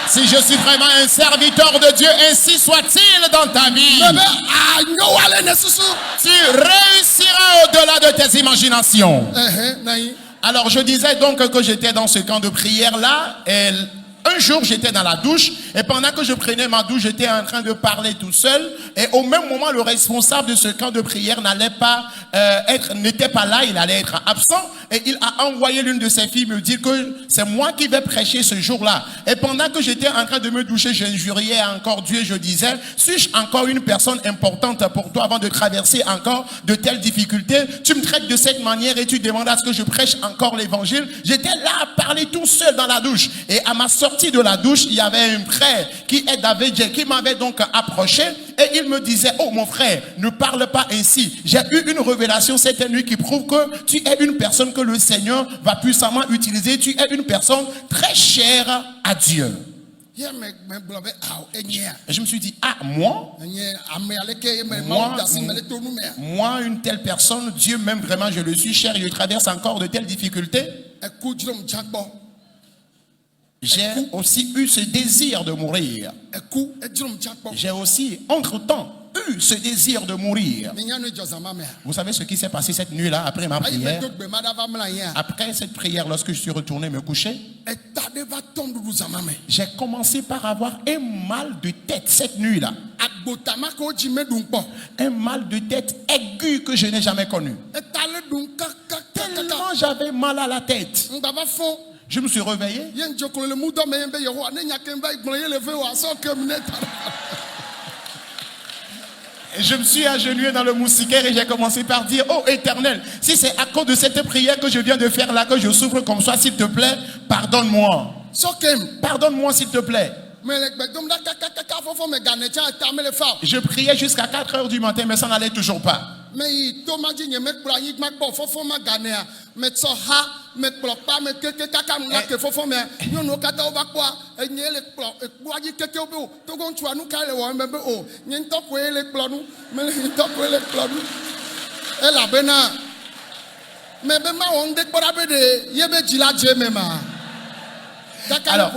Si je suis vraiment un serviteur de Dieu, ainsi soit-il dans ta vie. Tu réussiras au-delà de tes imaginations. Alors je disais donc que j'étais dans ce camp de prière-là et un jour, j'étais dans la douche et pendant que je prenais ma douche, j'étais en train de parler tout seul. Et au même moment, le responsable de ce camp de prière n'était pas là, il allait être absent. Et il a envoyé l'une de ses filles me dire que c'est moi qui vais prêcher ce jour-là. Et pendant que j'étais en train de me doucher, j'injuriais encore Dieu. Je disais, suis-je encore une personne importante pour toi avant de traverser encore de telles difficultés? Tu me traites de cette manière et tu demandes à ce que je prêche encore l'évangile. J'étais là à parler tout seul dans la douche. Et à ma sortie de la douche, il y avait un frère qui est David, qui m'avait donc approché et il me disait, oh mon frère, ne parle pas ainsi. J'ai eu une révélation cette nuit qui prouve que tu es une personne que le Seigneur va puissamment utiliser. Tu es une personne très chère à Dieu. Et je me suis dit, ah, moi, une telle personne, Dieu m'aime vraiment, je le suis cher, je traverse encore de telles difficultés. J'ai aussi eu ce désir de mourir. J'ai aussi, entre-temps, eu ce désir de mourir. Vous savez ce qui s'est passé cette nuit-là après ma prière? Après cette prière, lorsque je suis retourné me coucher, j'ai commencé par avoir un mal de tête cette nuit-là. Un mal de tête aigu que je n'ai jamais connu. Tellement j'avais mal à la tête. Je me suis réveillé. Je me suis agenouillé dans le moustiquaire et j'ai commencé par dire, oh Éternel, si c'est à cause de cette prière que je viens de faire là, que je souffre comme ça, s'il te plaît, pardonne-moi. Pardonne-moi s'il te plaît. Je priais jusqu'à 4 heures du matin, mais ça n'allait toujours pas. Alors,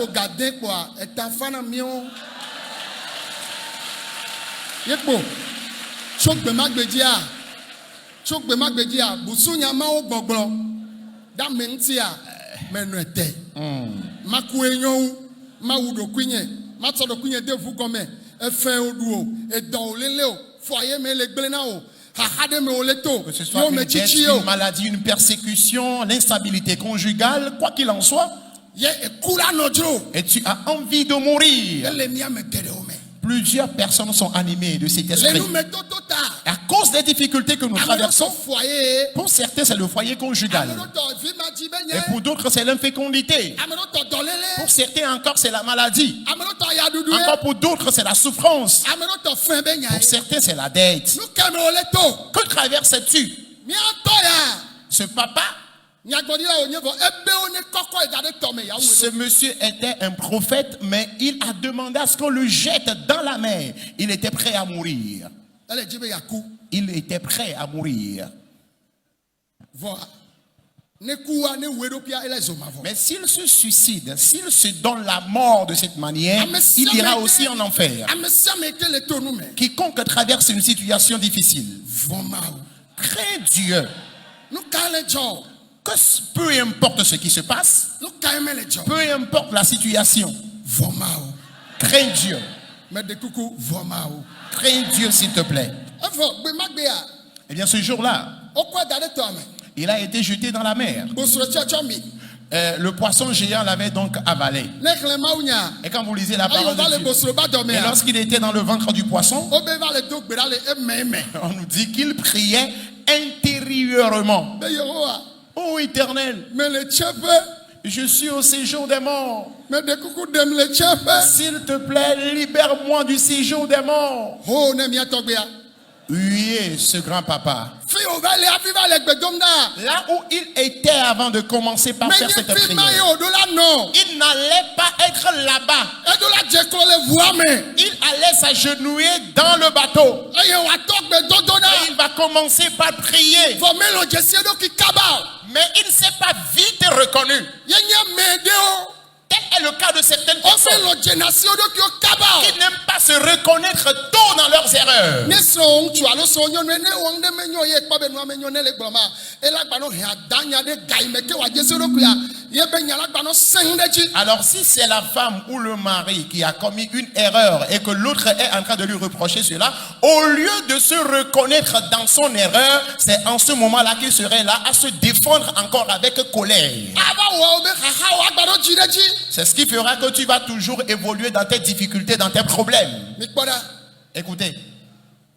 efin o du o edon o lele o foyer me le gble na o hahade me o le to Que ce soit yo une me dette, chichi o une maladie, une persécution, l'instabilité conjugale, quoi qu'il en soit, ye ekura no dro et tu as envie de mourir. ele mia me gede o me Plusieurs personnes sont animées de cet le esprit. nu me toto ta Et à cause des difficultés que nous amero traversons, so foyer pour certains, c'est le foyer conjugal. amero to vi ma ji be Et nye pour d'autres, c'est l'infécondité. amero to dolele Pour certains encore, c'est la maladie. amero to ya dudu Encore pour d'autres, c'est la souffrance. amero to fin be nya Pour certains, c'est la dette. nu keme o le to Que traverses-tu? mia to ya Ce papa, nyagbodila o nye vo ebe o ne koko idade to me ya ce wo monsieur était un prophète, mais il a demandé à ce qu'on le jette dans la mer. Il était prêt à mourir. ele ji be ya ku Il était prêt à mourir. vo ne kuwa ne wedo pia ele zo ma vo Mais s'il se suicide, s'il se donne la mort de cette manière, il ira aussi en enfer. amesia me ke le to nu me Quiconque traverse une situation difficile, vo ma o crains Dieu. nu ka le jo Que peu importe ce qui se passe, nu ka me le jo peu importe la situation, vo ma o crains Dieu. me de kuku vo ma o Crains Dieu, s'il te plaît. evo gbe ma gbe ya Eh bien, ce jour-là, o ko idade to me il a été jeté dans la mer. bosoro chocho mi Le poisson géant l'avait donc avalé. ne kle ma unya Et quand vous lisez la ayo parole va le de Dieu, bosoro ba do me et ya lorsqu'il était dans le ventre du poisson, o be va le do gbe le eme on nous dit qu'il priait intérieurement. be yehowa Ô Éternel, me le chepe je suis au séjour des morts. me de kuku dem le chepe S'il te plaît, libère-moi du séjour des morts. ho ne mia to gbe ya Huez ce grand-papa. fi o va le afi va le gbe dom na Là où il était avant de commencer par me faire nye cette fi ma ye prière, o do la no il n'allait pas être là-bas. e do la je ko le voa me Il allait s'agenouiller dans le bateau. eye wa to gbe dodo na Et il va commencer par prier. fo me lo je sie do ki kaba Mais il ne s'est pas vite reconnu. ye nye me de o Tel est le cas de certaines o fe personnes lo je na si o do ki o kaba qui n'aiment pas se reconnaître tôt dans leurs erreurs. ne so ŋutsu alo so nyɔnu ne wɔm ɖe menyo ye kpɔ be nua menyo ne le gblɔma ela gbanɔ he adanya ɖe ga yi me ke wòadze se ɖokuia ye be nya la gbanɔ seŋ ɖe dzi Alors si c'est la femme ou le mari qui a commis une erreur et que l'autre est en train de lui reprocher cela, au lieu de se reconnaître dans son erreur, c'est en ce moment-là qu'il serait là à se défendre encore avec colère. ava wɔ be xaxa wɔ agbanɔ dzi ɖe dzi C'est ce qui fera que tu vas toujours évoluer dans tes difficultés, dans tes problèmes. mikpɔ ɖa Écoutez,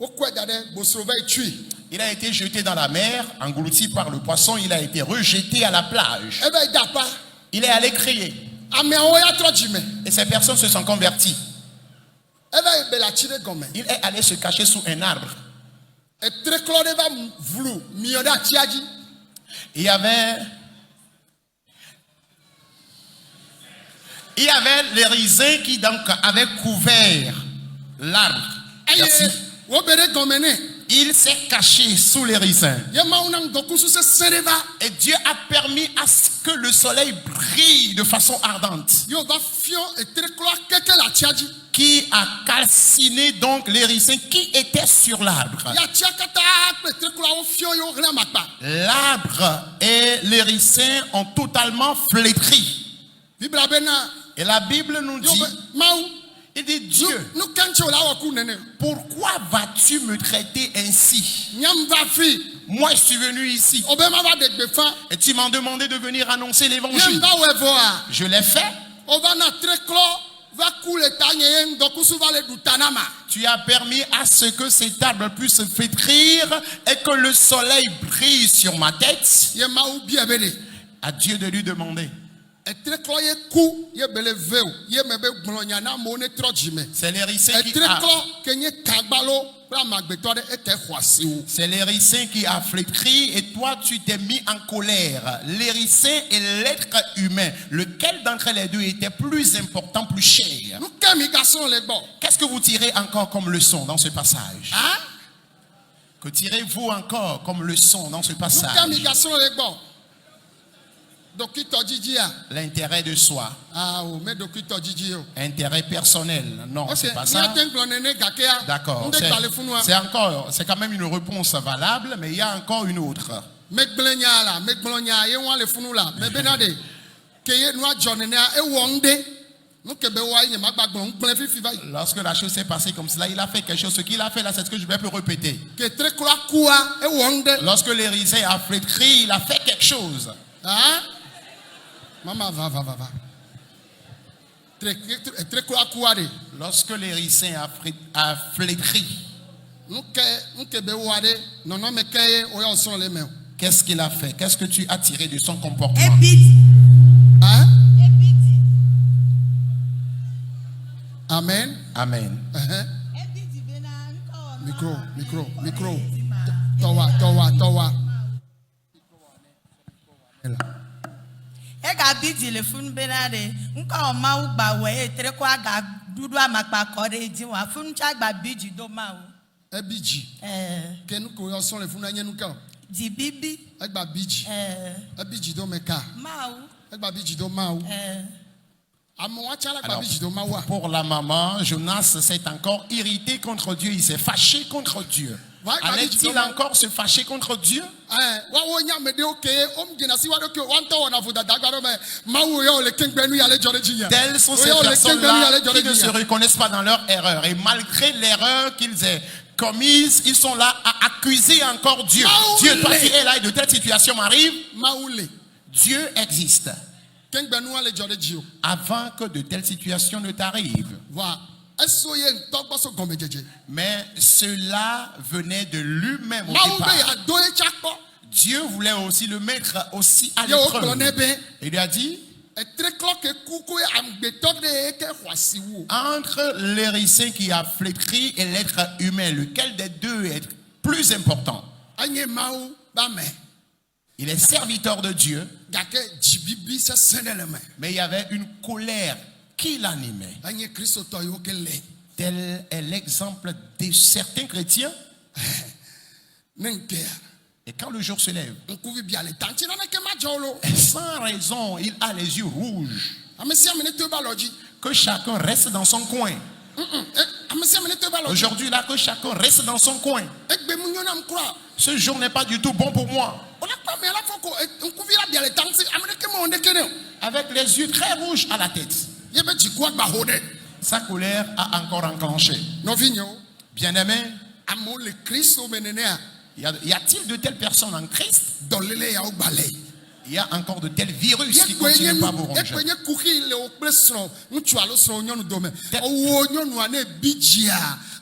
wokɔe da ɖe bosoro va yi tui il a été jeté dans la mer, englouti par le poisson, il a été rejeté à la plage. eva yi da apa Il est allé crier ameawo ya trɔ dzi me et ces personnes se sont converties. eva yi be le atsi ɖe gɔme Il est allé se cacher sous un arbre. etre klɔ ɖe va vlu miɔ ɖe atsia dzi Il y avait les raisins qui donc avaient couvert l'arbre. Merci. eye wo be ɖe gɔme nɛ Il s'est caché sous les raisins. ye mawu na ŋdɔkusu sesẽ ɖe va Et Dieu a permis à ce que le soleil brille de façon ardente, ye wòva fiɔ etre klɔ keke le atsia dzi qui a calciné donc les raisins qui étaient sur l'arbre. ye atsia katã kple etre klɔawo fiɔ ye wohlẽ amakpa L'arbre et les raisins ont totalement flétri. bibla bena Et la Bible nous yo dit, be mawu il dit, Dieu, nu kɛntse o la wɔ ku nene pourquoi vas-tu me traiter ainsi? nyam va fi Moi, je suis venu ici o be ma va ɖe gbe fa et tu m'as demandé de venir annoncer nyam l'évangile. va wɔe vɔa Je l'ai fait. o va na tre klɔ va ku le ta nye ye ŋdɔkusu va le ɖu ta na ma Tu as permis à ce que cet arbre puisse flétrir et que le soleil brille sur ma tête. ye mawu bia be ɖe À Dieu de lui demander. etre klɔ ye ku ye be le ve o ye me be gblɔnya na amewo ne trɔ dzi me C'est les raisins qui etre a, klɔ ke nye kagbalo kple amagbetɔ ɖe eke xɔ asi wo c'est les raisins qui a flétri et toi tu t'es mis en colère. Les raisins et l'être humain, lequel d'entre les deux était plus important, plus cher? nu ke mi gasɔn le gbɔ Qu'est-ce que vous tirez encore comme leçon dans ce passage? ah Que tirez-vous encore comme leçon dans ce nu ke mi passage? gasɔn le gbɔ dɔkitɔ dzidzia L'intérêt de soi, ah o me dɔkitɔ dzidzi o. intérêt personnel. Non, Ok, c'est pas ni ça. ate gblɔ nene gakea. D'accord. Nde gbalẽ funua. C'est quand même une réponse valable, mais il y a encore une autre. Me gblẽ nya la, me gblɔ nya ye wɔn le funu la. Me bena de ke ye nua dzɔ nenea ewɔ ŋu ɖe nous que be wa nye ma gbagbon ngple fifi va Lorsque la chose s'est passée comme cela, il a fait quelque chose. Ce qu'il a fait là, c'est ce que je vais plus répéter. que tre kura kua e wonde Lorsque l'hérisson a flétri, il a fait quelque chose. hein mama va tre kura kua de Lorsque l'hérisson a flétri, nous que be wa de non non me ke o ya son le me qu'est-ce qu'il a fait? Qu'est-ce que tu as tiré de son comportement? hein amen Amen. micro towa Ega bidi le fun benade nka o ma u gba we etere ko aga dudu amapa ko de ji wa fun cha gba bidi do ma o ebiji ke nu ko yo son le fun anya nu ka di bibi egba biji ebiji do meka ma o egba biji do ma o amo wa chala gba Alors, biji do ma wa pour la maman, Jonas s'est encore irrité contre Dieu. Il s'est fâché contre Dieu. Ouais, Allait-il encore se fâcher contre Dieu? wa wo nya me de oke om gina si wa de ke wa nto wona fu dada gba do me ma wo yo le kengbenu ya le jore jinya Telles sont ces personnes-là qui ne se reconnaissent pas dans leur erreur. Et malgré l'erreur qu'ils aient commise, ils sont là à accuser encore Dieu. Dieu, toi tu es là et de telles situations m'arrivent. maule Dieu existe kengbenu wa le jore jio avant que de telles situations ne t'arrivent. wa eso ye nto gbo so gome jeje Mais cela venait de lui-même au mawu be départ. ya do e chakpo Dieu voulait aussi le mettre aussi à Yo, l'épreuve. klonebe. Il lui a dit, etre clock kuku amgbeto de ke hwasi wo entre l'hérisson qui a flétri et l'être humain, lequel des deux est plus important? anye mawu ba me Il est serviteur de Dieu, gake jibibi se senele me mais il y avait une colère qui l'animait. anye kristo to yo ke le Tel est l'exemple de certains chrétiens. nenke Et quand le jour se lève, nkuvi bia le tanti na ke ma jolo sans raison, il a les yeux rouges. amesi amene to ba loji Que chacun reste dans son coin. amesi amene to ba loji Aujourd'hui, là, que chacun reste dans son coin. egbe mu nyona mkura Ce jour n'est pas du tout bon pour moi. ona pa me ala foko nkuvi la bia le tanti amene ke mo onde kene Avec les yeux très rouges à la tête. ye be jikwa gba hode Sa colère a encore enclenché. no vinyo Bien-aimé, amo le kristo menenea y a-t-il de telles personnes en Christ? dolele ya ogbale Il y a encore de tels virus qui ye continuent pas pour ronger. kwenye kuki le okpe sro ŋutsu alo sro nyɔnu dome owo nyɔnu ane bidzia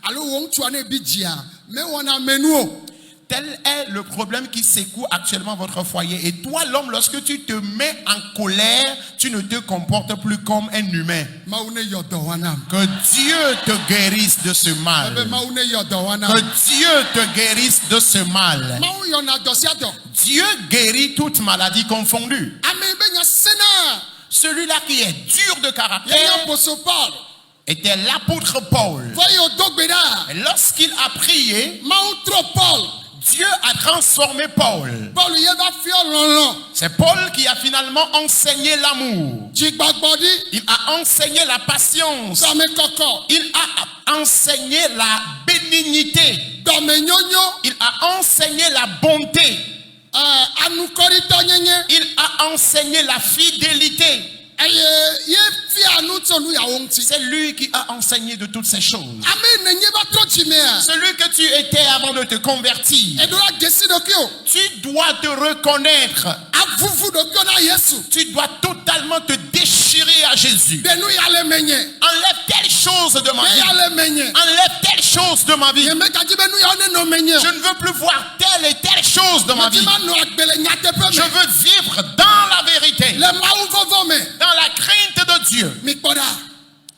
alo wo ŋutsu ane bidzia me wɔna menu o Tel est le problème qui secoue actuellement votre foyer. Et toi, l'homme, lorsque tu te mets en colère, tu ne te comportes plus comme un humain. mawu ne yɔ dɔ wanam Que Dieu te guérisse de ce mal. ebe mawu ne yɔ dɔ Que wanam Dieu te guérisse de ce mal. mawu yɔna dɔ sia dɔ Dieu guérit toute maladie confondue. ame be nya sena Celui-là qui est dur de ye nya caractère boso Paul était l'apôtre Paul. voye o do gbe ɖa Et lorsqu'il a prié, mawu trɔ Paul Dieu a transformé Paul. Paul ye va fiɔ lɔlɔ C'est Paul qui a finalement enseigné l'amour. dzigbagbɔdi Il a enseigné la patience. dɔme kɔkɔ Il a enseigné la bénignité. dɔme nyonyo Il a enseigné la bonté. anukɔritɔ nyenye Il a enseigné la fidélité. eye ye fia nu tso nu yawo ŋuti C'est lui qui a enseigné de toutes ces choses. ame nenye va trɔ dzimea Celui que tu étais avant de te convertir. eɖo la gesi ɖokui o Tu dois te reconnaître. avuvu ɖokui na Yesu Tu dois totalement te déchirer à Jésus. de nu ya le menye Enlève telle chose de ma de vie. ya le menye Enlève telle chose de ma vie. ye megadzi be nu yawo ne nɔ menye Je ne veux plus voir telle et telle chose de ma meti vie. ma nɔ agbele nyateƒe Je me veux vivre dans la vérité, le mawu vɔvɔ me dans la crainte de Dieu. mi kpɔ ɖa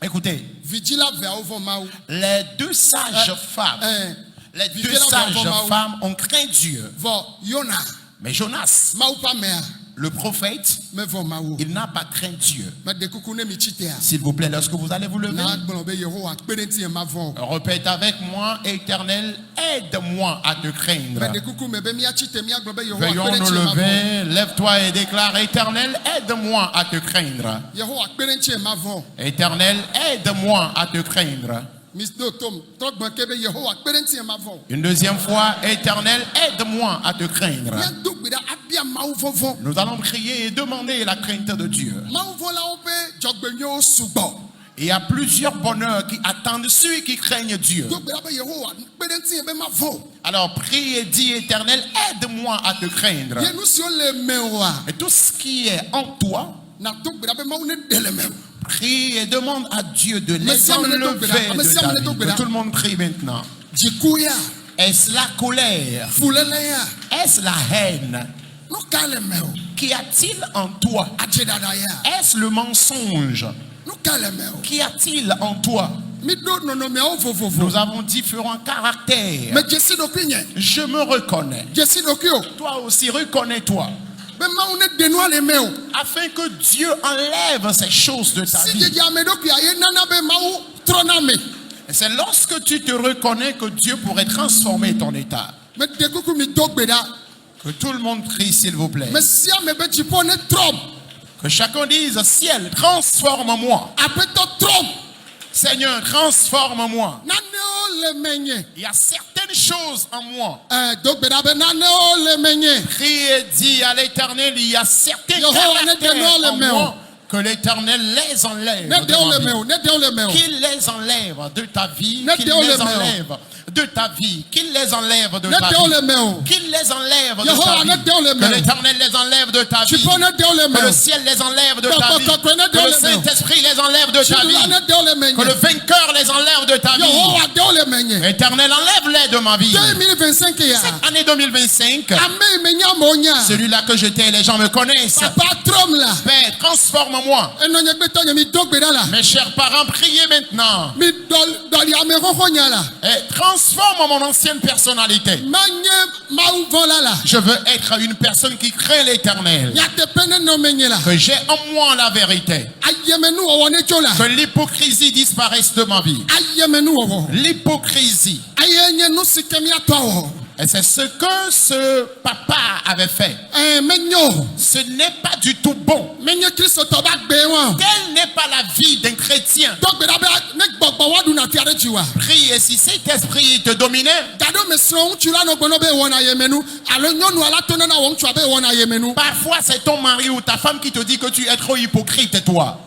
Écoutez, vidzila veawo vɔ mawu les deux sages femmes, les deux sages femmes ont craint Dieu. vɔ Yona Mais Jonas, mawu ƒe amea le prophète, me vɔ mawu il n'a pas craint Dieu. me de kuku ne mi tsi tea S'il vous plaît, lorsque vous allez vous lever, na gblɔ be Yehowa kpe ɖe ŋuti ye ma vɔ o répète avec moi, Éternel, aide-moi à te craindre. me de kuku me be miatsi te miagblɔ be Yehowa Veuillons kpe ɖe nous ŋuti ye ma vɔ lever, lève-toi et déclare, Éternel, aide-moi à te craindre. Yehowa kpe ɖe ŋuti ye ma vɔ Éternel, aide-moi à te craindre. mi do tom trɔgbɔn ke be Yehowa kpe ɖe ŋuti ye ma vɔ Une deuxième fois, Éternel, aide-moi à te craindre. miado gbe ɖa abia mawu vɔvɔ Nous allons prier et demander la crainte de Dieu. mawuvɔlawo ƒe dzɔgbenyɔwo sugbɔ Il y a plusieurs bonheurs qui attendent ceux qui craignent Dieu. do gbera be yehowa kpe ɖe ŋuti be mavo Alors prie et dis, Éternel, aide-moi à te craindre. ye nu siwo le mewòa Et tout ce qui est en toi, na do gbera be mawu ne ɖe le mewo prie et demande à Dieu de Mais les si amène enlever donc là, mais de si ta amène vie. donc Que là. tout le monde prie maintenant. dziku ya Est-ce la colère? fulele ya Est-ce la haine? nu ka le mewo Qu'y a-t-il en toi? adzedada ya Est-ce le mensonge? nu ka le mewo Qu'y a-t-il en toi? mi do nɔnɔmeawo vovovo Nous avons différents caractères. me dzesi ɖokui nye Je me reconnais. dzesi ɖokui o Toi aussi, reconnais-toi. be mawu ne ɖe nua le mewo Afin que Dieu enlève ces choses de ta si vie. dzedze ame ɖokuia ye nana be mawu trɔna me Et c'est lorsque tu te reconnais que Dieu pourrait transformer ton état. me de kuku mi do gbe ɖa Que tout le monde prie, s'il vous plaît. me si ame be dziƒo ne trɔm Que chacun dise, ciel, transforme-moi. aƒetɔ trɔm Seigneur, transforme-moi. nanewo le menye Il y a certaines choses en moi. do gbe ɖa be nanewo le menye Prie et dis à l'Éternel, il y a certains Yehowa, caractères ne te en le moi que l'Éternel les enlève. ne de dewo ma le vie. mewo ne dewo le mewo Qu'il les enlève de ta vie. Ne Qu'il dewo les le meo. enlève de ta vie. Qu'il les enlève de ne ta dewo vie. le mewo Qu'il les enlève de Yehowa, ta ne vie. dewo le Que meo. l'Éternel les enlève de ta vie. dziƒo ne dewo le Que mewo le ciel les enlève de ta Koko, vie. koko, ne Que dewo le le meo. Saint-Esprit les enlève de ta dziɖula vie. ne dewo le Que menye le vainqueur les enlève de ta vie. Yehowa dewo le menye Éternel, enlève-les de ma vie. 2025 ya Cette année 2025, ame yi me nya amewo nya celui-là que j'étais, les gens me connaissent. papa trɔm la Père, transforme-moi. enɔ nye gbetɔ nye mi do gbe ɖa la Mes chers parents, priez maintenant. mi dɔli ame xoxo nya la Et transforme mon ancienne personnalité. manye mawu vɔla la Je veux être une personne qui craint l'Éternel. nyateƒe ne nɔ menye la Que j'ai en moi la vérité. ayemenu ne tso la Que l'hypocrisie disparaisse de ma vie. ayemenu L'hypocrisie. aye nye nu si ke miatɔ wɔ Et c'est ce que ce papa avait fait. menyo Ce n'est pas du tout bon. menye kristotɔ ba gbe wɔn Telle n'est pas la vie d'un chrétien. do gbe ɖa be ne gbɔgbɔ wa ɖu na fia ɖe tsi wa Prie, et si cet esprit te dominait, gaɖo me srɔ̃ ŋutsu la nɔ gbɔnɔ be wɔna ayemenu alo nyɔnua la to nena wɔ ŋutsua be wɔna ayemenu parfois c'est ton mari ou ta femme qui te dit que tu es trop hypocrite, toi.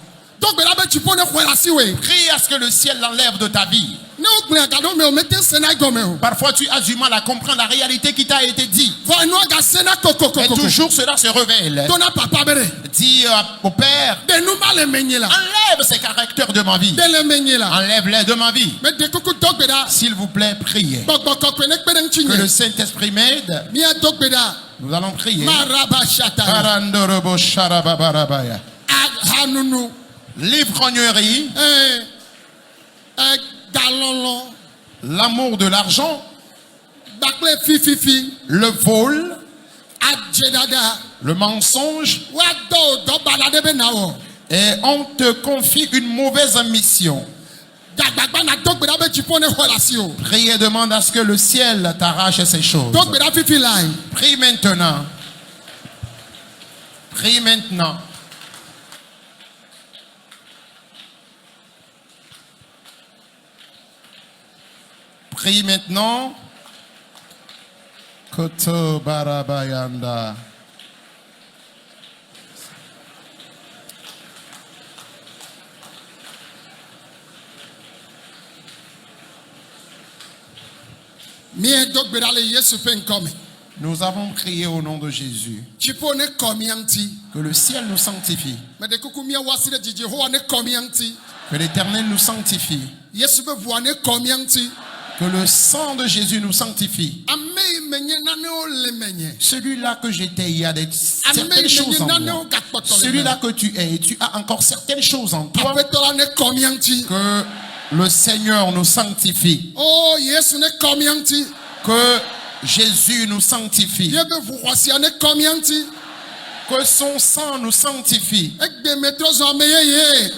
do gbe ɖa be dziƒo ne xɔe le asi woe Prie à ce que le ciel l'enlève de ta vie. ne wogblẽ gaɖo me o mete sena egɔme o Parfois tu as du mal à comprendre la réalité qui t'a été dit. vɔ enua gasena Et kokokoko toujours cela se révèle. to na papa be ɖe Dis au Père, de nu ma le menye la enlève ces caractères de ma vie. de le menye la Enlève-les de ma vie. me de kuku do gbe ɖa S'il vous plaît, priez. gbɔgbɔ kɔkɔe ne kpe ɖe ŋuti Que le nye Saint-Esprit m'aide. mia do gbe ɖa Nous allons prier. maraba shata Parandorobo sharababarabaya. hanunu L'ivrognerie, galɔlɔ l'amour de l'argent, kpakple fififi le vol, adzedada le mensonge, woadɔ o dɔ bala ɖe be na wɔ et on te confie une mauvaise mission. gagbagba na do gbe ɖa be dziƒo ne xɔe le asi o Prie et demande à ce que le ciel t'arrache ces choses. do gbe ɖa fifi lae Prie maintenant. Prie maintenant. Prie maintenant. Koto barabayanda. mie do gbe ɖa le yesu ƒe ŋkɔ me Nous avons prié au nom de Jésus. dziƒo ne kɔ mia ŋuti Que le ciel nous sanctifie. me de kuku mia wɔ asi ɖe dzidzi hoa ne kɔ mia ŋuti Que l'Éternel nous sanctifie. yesu ƒe ʋua ne kɔ mia ŋuti Que le sang de Jésus nous sanctifie. ame yi menye nanewo le menye Celui-là que j'étais, il y a ame certaines yi choses menye en nanewo moi. gakpɔtɔ le Celui-là me que tu es, et tu as encore certaines choses en toi. aƒetɔ la ne kɔ mia ŋuti Que le Seigneur nous sanctifie. o yesu ne kɔ mia ŋuti Que Jésus nous sanctifie. ye be ʋu xɔasia ne kɔ mia ŋuti Que son sang nous sanctifie. egbe me trɔ zɔ ame yeye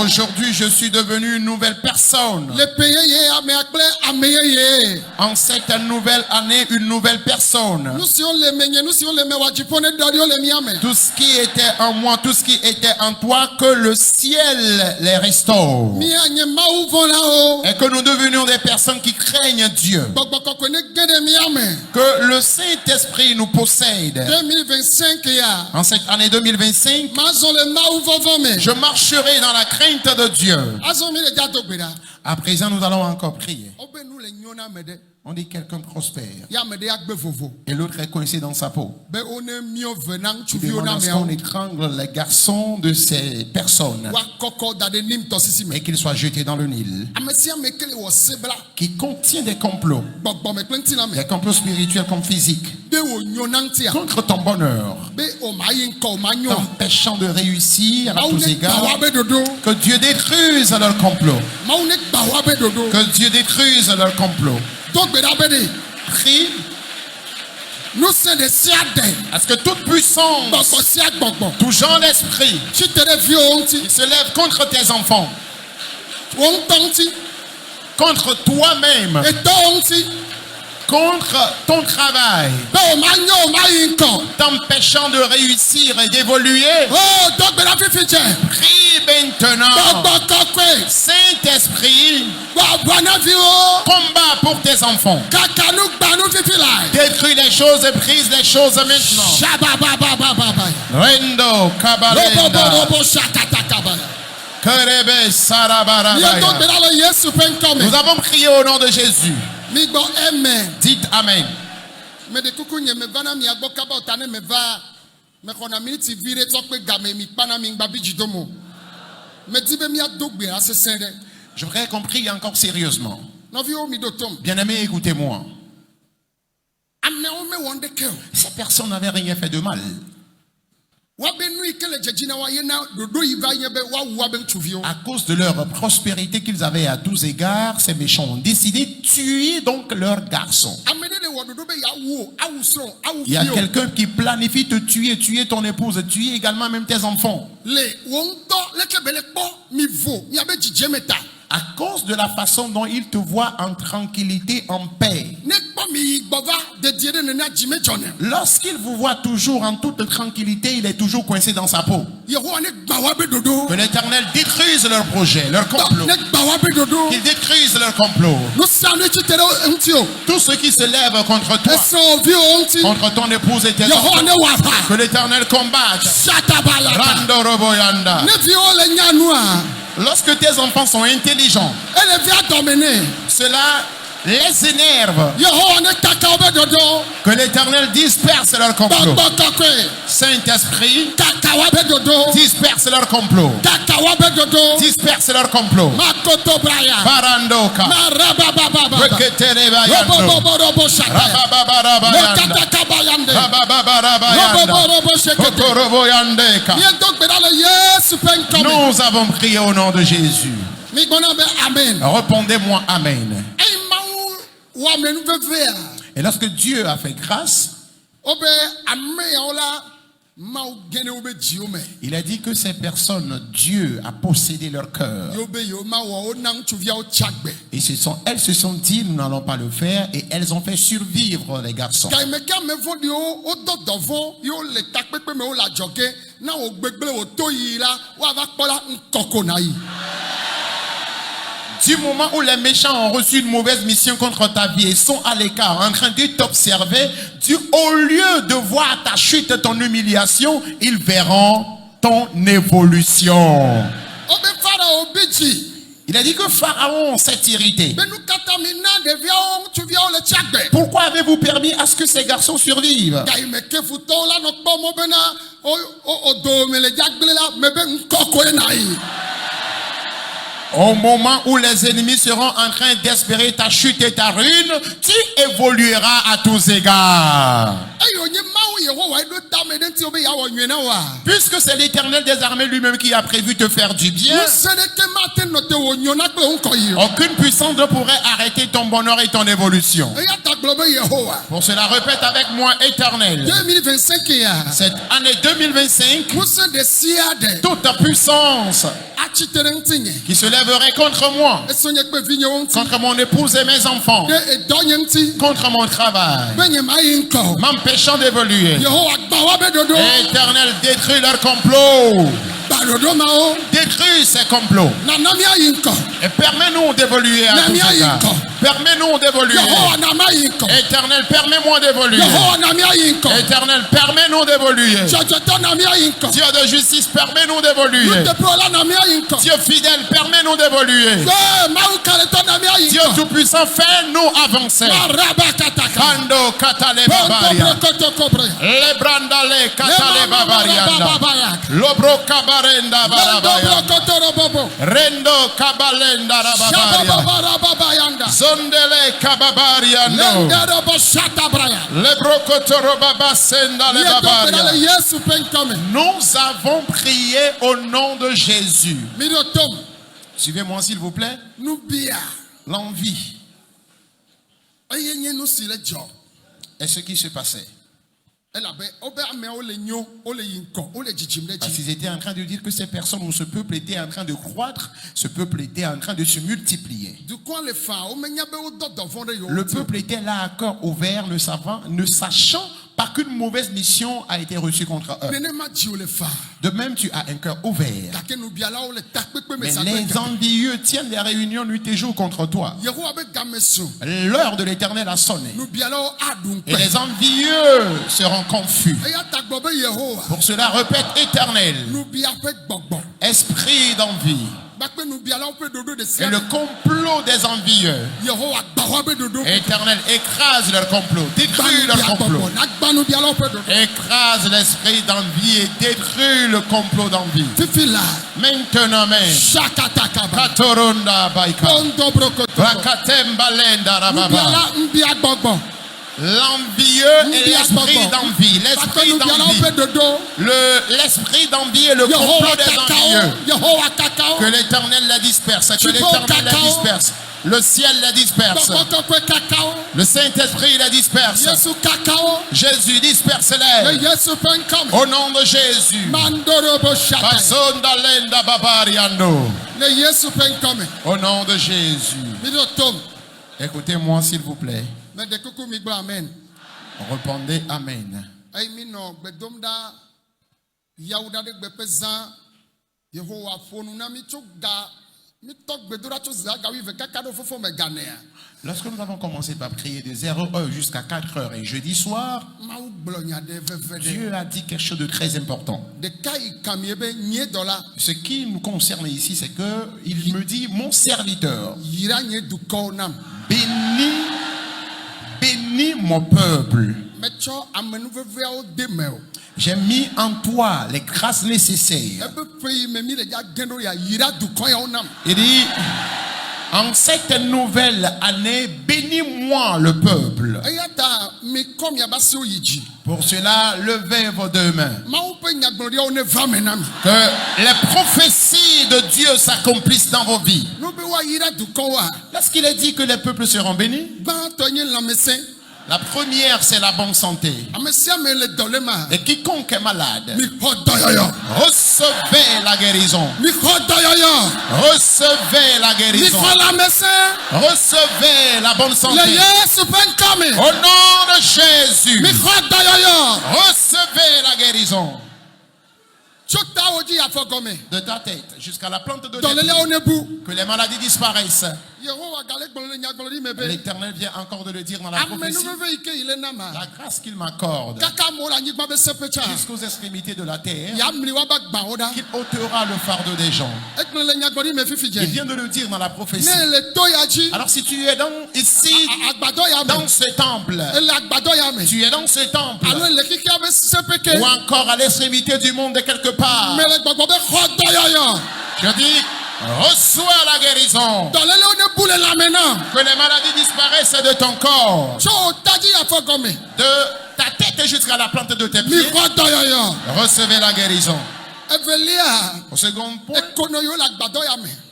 Aujourd'hui, je suis devenu une nouvelle personne. le pe yeye amea kple ame yeye En cette nouvelle année, une nouvelle personne. nu siwo le menye nu siwo le me wa dziƒo ne ɖɔ ɖi wo le mia me Tout ce qui était en moi, tout ce qui était en toi, que le ciel les restaure. mia nye mawu vɔlawo Et que nous devenions des personnes qui craignent Dieu. gbɔgbɔ kɔkɔe ne ge ɖe mia me Que le Saint-Esprit nous possède. 2025 ya En cette année 2025, mazɔ le mawu vɔvɔ me je marcherai dans la crainte de Dieu. Azɔ mi le dza do gbe ɖa. À présent, nous allons encore prier. Wobe nu le nyo na ame ɖe. On dit quelqu'un prospère Ya ame ɖe agbe vovo. et l'autre est coincé dans sa peau. Be wone mio ve na Tu ŋutsuviwo demandes na à ce ameawo. qu'on étrangle les garçons de ces personnes Wa kɔkɔ da ɖe nim tɔsisi me. et qu'ils soient jetés dans le Nil, Ame sia ame ke le wɔ sebla. qui contient des complots, Gbɔgbɔme kple ŋutilã me. des complots spirituels comme physiques, Be wo nyo na ŋutia. contre ton bonheur, Be o ma yi ŋkɔ o ma nyo. t'empêchant de réussir à Mawu tous ne gba égards. wa be dodo. Que Dieu détruise leur complot. Mawu ne gba wa be dodo. Que Dieu détruise leur complot. Do gbe ɖa be ɖe. Prie Nu se ɖe sia ɖe. à ce que toute puissance, Gbɔgbɔ sia gbɔgbɔ. tout genre d'esprit Tsitre ɖe viwo ŋuti. qui se lève contre tes enfants, Wo ŋutɔ ŋuti. contre toi-même, Etɔwo ŋuti. contre ton travail, Be o ma nyo o ma yi ŋkɔ. t'empêchant de réussir et d'évoluer. O do gbe ɖa fifi dze. Prie maintenant. Gbɔgbɔ kɔkɔe. Saint-Esprit, Gbɔgbɔ na viwo. combat pour tes enfants. Kaka nu gba nu fifi la. Détruis les choses et brise les choses maintenant. Shababababababa. Rendo, Kabalenda, Robo shakatakabaya. Kerebe, Miɛ do Sarabarabaya. gbe ɖa le Yesu ƒe ŋkɔ Nous me. avons prié au nom de Jésus. Mi gbɔ amen. Dites Amen. Me de kuku nye me va na mia gbɔ kaba o ta ne me va. Me xɔna miniti vi ɖe tsɔ kpe game mi kpa na mi ŋgba bi dzi do mo. Me di be mia do gbe asesẽ ɖe. Je voudrais qu'on prie encore sérieusement. Nɔviwo mi do tom. Bien-aimés, écoutez-moi. Amewo me wɔn ɖeke o. Ces personnes n'avaient rien fait de mal. Woabe nu yi ke le dzedzi na wa ye na ɖoɖo yi va nye be woawu woabe ŋutsuviwo. À cause de leur prospérité qu'ils avaient à tous égards, ces méchants ont décidé de tuer donc leurs garçons. Ame ɖe le wɔ ɖoɖo be yeawu o, awu srɔ̃, awu Il y a fio. quelqu'un qui planifie de te tuer, tuer ton épouse, tuer également même tes enfants. Le wo ŋutɔ leke be le kpɔ mi vo miabe dzidzeme ta. À cause de la façon dont ils te voient en tranquillité, en paix. Ne kpɔ mi yi gbɔ va dedie ɖe nena dzi me dzɔne. Lorsqu'il vous voit toujours en toute tranquillité, il est toujours coincé dans sa peau. Yehowa ne gba wa be dodo. Que l'Éternel détruise leur projet, leur complot. Ne gba wa be dodo. Qu'il détruise leur complot. Nu sia nu tsitre ɖe ŋuti o. Tout ce qui se lève contre toi, Esrɔ̃ viwo ŋuti. contre ton épouse et tes Yehowa enfants, ne wɔ aʋa. que l'Éternel combatte. Shatabalata. Rando Roboyanda. Ne viwo le nya nua. Lorsque tes enfants sont intelligents, Ele via dɔme ne. cela les énerve. Yehowa ne kaka wo be dodo. Que l'Éternel disperse leur complot. Gbɔgbɔ kɔkɔe. Saint-Esprit, Kaka wa be dodo. disperse leur complot. Kaka wa be dodo. Disperse leur complot. Makoto braya. Barandoka. Marababababa. Reketerebayando. Robo shakaya. Rabababarabayanda. Lokatakabayande. Rabababarabayanda. Robo shekete. Kokoroboyandeka. Miɛ do gbe ɖa le Yesu ƒe ŋkɔ me. Nous avons prié au nom de Jésus. Mi gbɔna be amen. Répondez-moi Amen. Eyi Mawu wɔ ame nu vevea. Et lorsque Dieu a fait grâce, Wobe ame yawo la Mawu gene wobe dziwo me. il a dit que ces personnes, Dieu a possédé leur cœur. Yewo be yewo ma wɔ wo na ŋutsuviawo tsa gbe. Et elles se sont dit, nous n'allons pas le faire, et elles ont fait survivre les garçons. Gaime ke ame vɔ̃ɖiwo wodo dɔvɔ yewo le takpekpe me wo le adzɔge na wo gbegble wo to yi la woava kpɔ la ŋkɔ ko na yi. Du moment où les méchants ont reçu une mauvaise mission contre ta vie et sont à l'écart, en train de t'observer, au lieu de voir ta chute, ton humiliation, ils verront ton évolution. Wobe Farao bi dzi. Il a dit que Pharaon s'est irrité. Be nu katã mi na ɖeviawo ŋutsuviawo le tsa gbe. Pourquoi avez-vous permis à ce que ces garçons survivent? Gaime ke futɔwo la nɔ kpɔ mo bena o dome le dzagble la me be ŋkɔ koe na yi. Au moment où les ennemis seront en train d'espérer ta chute et ta ruine, tu évolueras à tous égards. Eye wònye Mawu Yehowa ɖo ta me ɖe ŋuti wo be yeawɔ nyuie na woa. Puisque c'est l'Éternel des armées lui-même qui a prévu te faire du bien, Ŋusẽ ɖeke mate nɔ te wònyo na kple ŋkɔ yi o. aucune puissance ne pourrait arrêter ton bonheur et ton évolution. Eya ta gblɔ be Yehowa. Pour cela, répète avec moi, Éternel. 2025 ya. Cette année 2025, Ŋusẽ ɖe sia ɖe. toute ta puissance Atsitre ɖe ŋutinye. qui se lèverait contre moi, Esɔ nye kple vinyewo ŋuti. contre mon épouse et mes enfants, Ɖe edɔ nye ŋuti. contre mon travail, Be nye ma yi ŋkɔ. m'empêchant d'évoluer. Yehowa gba wa be dodo. Éternel, détruis leur complot. Détruis ces complots. Et permets-nous d'évoluer à tous égards. Permets-nous d'évoluer. Éternel, permets-moi d'évoluer. Éternel, permets-nous d'évoluer. Dieu de justice, permets-nous d'évoluer. Dieu fidèle, permets-nous d'évoluer. Dieu tout-puissant, fais-nous avancer. Kando katale babaria. Le brandale katale babarianda. Lobro kabarenda barabaya. Rendo kabalenda rababaria. Zondele kababariando. Le brokotoro babasenda le babaria. Nous avons prié au nom de Jésus. Suivez-moi s'il vous plaît. L'envie. Et ce qui se passait. Parce qu'ils étaient en train de dire que ces personnes ou ce peuple était en train de croître, ce peuple était en train de se multiplier. Le peuple était là à cœur ouvert, ne sachant pas qu'une mauvaise mission a été reçue contre eux. De même, tu as un cœur ouvert. Mais les envieux tiennent des réunions nuit et jour contre toi. L'heure de l'Éternel a sonné. Et les envieux seront confus. Pour cela, répète Éternel. Esprit d'envie. Et le complot des envieux. Éternel, écrase leur complot, détruis leur complot. Écrase l'esprit d'envie et détruis le complot d'envie. Maintenant, mais Katoronda Baika. Rakatemba Lenda Rababa. L'envieux et l'esprit d'envie. L'esprit d'envie. L'esprit d'envie et le complot des envieux. Que l'Éternel la disperse. Que l'Éternel la disperse. Le ciel la disperse. Le Saint-Esprit la disperse. Jésus disperse-les. Au nom de Jésus. Au nom de Jésus. Écoutez-moi s'il vous plaît. Répondez Amen. Lorsque nous avons commencé par prier de 0h jusqu'à 4h et jeudi soir, Dieu a dit quelque chose de très important. Ce qui nous concerne ici, c'est que il me dit, mon serviteur, bénis mon peuple. J'ai mis en toi les grâces nécessaires. Il dit, en cette nouvelle année, bénis-moi le peuple. Pour cela, levez vos deux mains. Que les prophéties de Dieu s'accomplissent dans vos vies. Lorsqu'il est dit que les peuples seront bénis, la première, c'est la bonne santé. Et quiconque est malade, recevez la guérison. Recevez la guérison. Recevez la bonne santé. Au nom de Jésus, recevez la guérison. De ta tête jusqu'à la plante de tes pieds. Que les maladies disparaissent. L'Éternel vient encore de le dire dans la prophétie. La grâce qu'il m'accorde jusqu'aux extrémités de la terre, qu'il ôtera le fardeau des gens. Il vient de le dire dans la prophétie. Alors si tu es ici dans ce temple, tu es dans ce temple, ou encore à l'extrémité du monde de quelque part, je dis, reçois la guérison. Que les maladies disparaissent de ton corps. De ta tête jusqu'à la plante de tes pieds. Recevez la guérison. Au second point,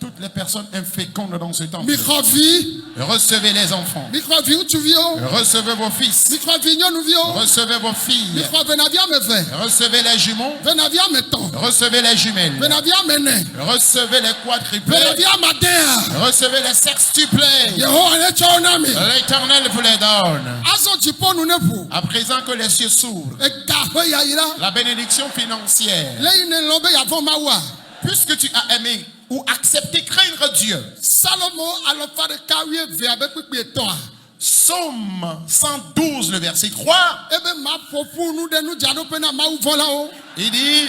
toute toutes les personnes infécondes dans ce temps. Mikrovi. Recevez les enfants. Mikrovi utuvio. Recevez vos fils. Mikrovi nyonuvio. Recevez vos filles. Mikrovenavia meve. Recevez les jumeaux. Venavia meton. Recevez les jumelles. Venavia mene. Recevez les quadruplés. Venavia madea. Recevez les sextuplés. Yehowa ne chonami. L'Éternel vous les donne. Azo jiponu nepu. À présent que les cieux s'ouvrent, Eka yaira. la bénédiction financière, Leine lombe yavon mawa. puisque tu as aimé ou accepté craindre Dieu. Salomo alofare kawie ve abe pipi etoa. Psaume 112, le verset 3, Ebe ma fofu nu de nu jado pena ma uvola o. il dit,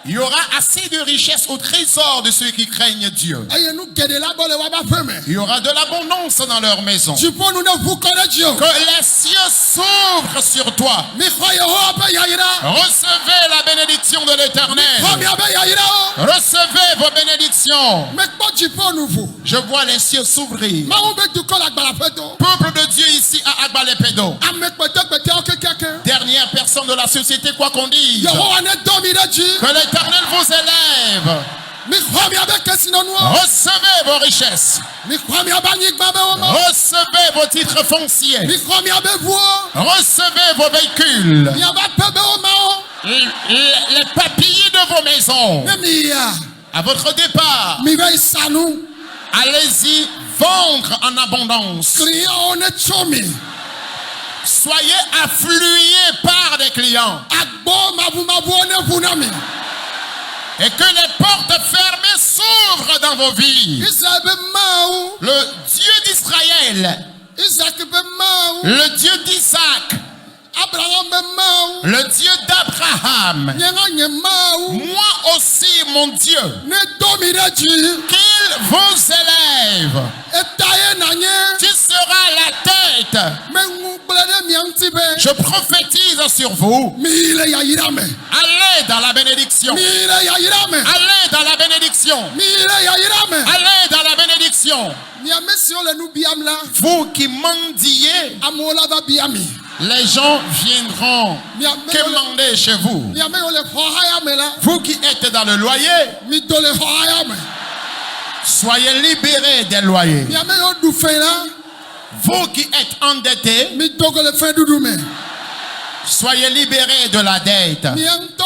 il y aura assez de richesse au trésor de ceux qui craignent Dieu. Eye nu gede la bole wa ba feme. Il y aura de l'abondance dans leur maison. Jiponu ne vu kone jio. Que les cieux s'ouvrent sur toi. Mikro Yehowa pe yaira. Recevez la bénédiction de l'Éternel. Komi abe yaira o. Recevez vos bénédictions. Mekpo jiponu vu. Je vois les cieux s'ouvrir. Ma ube du kol agbala feto. Peuple de Dieu ici à Agbalepedo. Amekpete pete o kekeke. Dernière personne de la société, quoi qu'on dise. Yehowa ne domi de ji. Que l'Éternel vous élève. Mikro mi abe kesino nuo. Recevez vos richesses. Mikro mi abe nyigba be o. Recevez vos titres fonciers. Mikro mi abe vu o. Recevez vos véhicules. Mi abe pebe o ma o. Les papiers de vos maisons. Ne mi ya. À votre départ, Mi ve isanu. allez-y vendre en abondance. Kriya o ne chomi. Soyez afflués par des clients. Agbo mavu o ne vunami. Et que les portes fermées s'ouvrent dans vos vies. Israel be ma o. Le Dieu d'Israël, Isaac be ma o. le Dieu d'Isaac, Abraham be ma o. le Dieu d'Abraham, Nyenga nye ma o. moi aussi mon Dieu, Ne domi de ji. qu'il vous élève. Etaye na nye. Tu seras la tête. Me ngu blede mi anti be. Je prophétise sur vous. Mi ile ya yira me. Allez dans la bénédiction. Mi ile ya yira me. Allez dans la bénédiction. Mi ile ya yira me. Allez dans la bénédiction. Mi amesi o le nu biam la. Vous qui mendiez, Amola va biami. les gens viendront quémander chez vous. Mi ame o le hohaya me la. Vous qui êtes dans le loyer, Mi do le hohaya me. soyez libérés des loyers. Mi ame o du fe la. Vous qui êtes endettés, Mi dogo le fe dudu me. soyez libérés de la dette. Mi anto.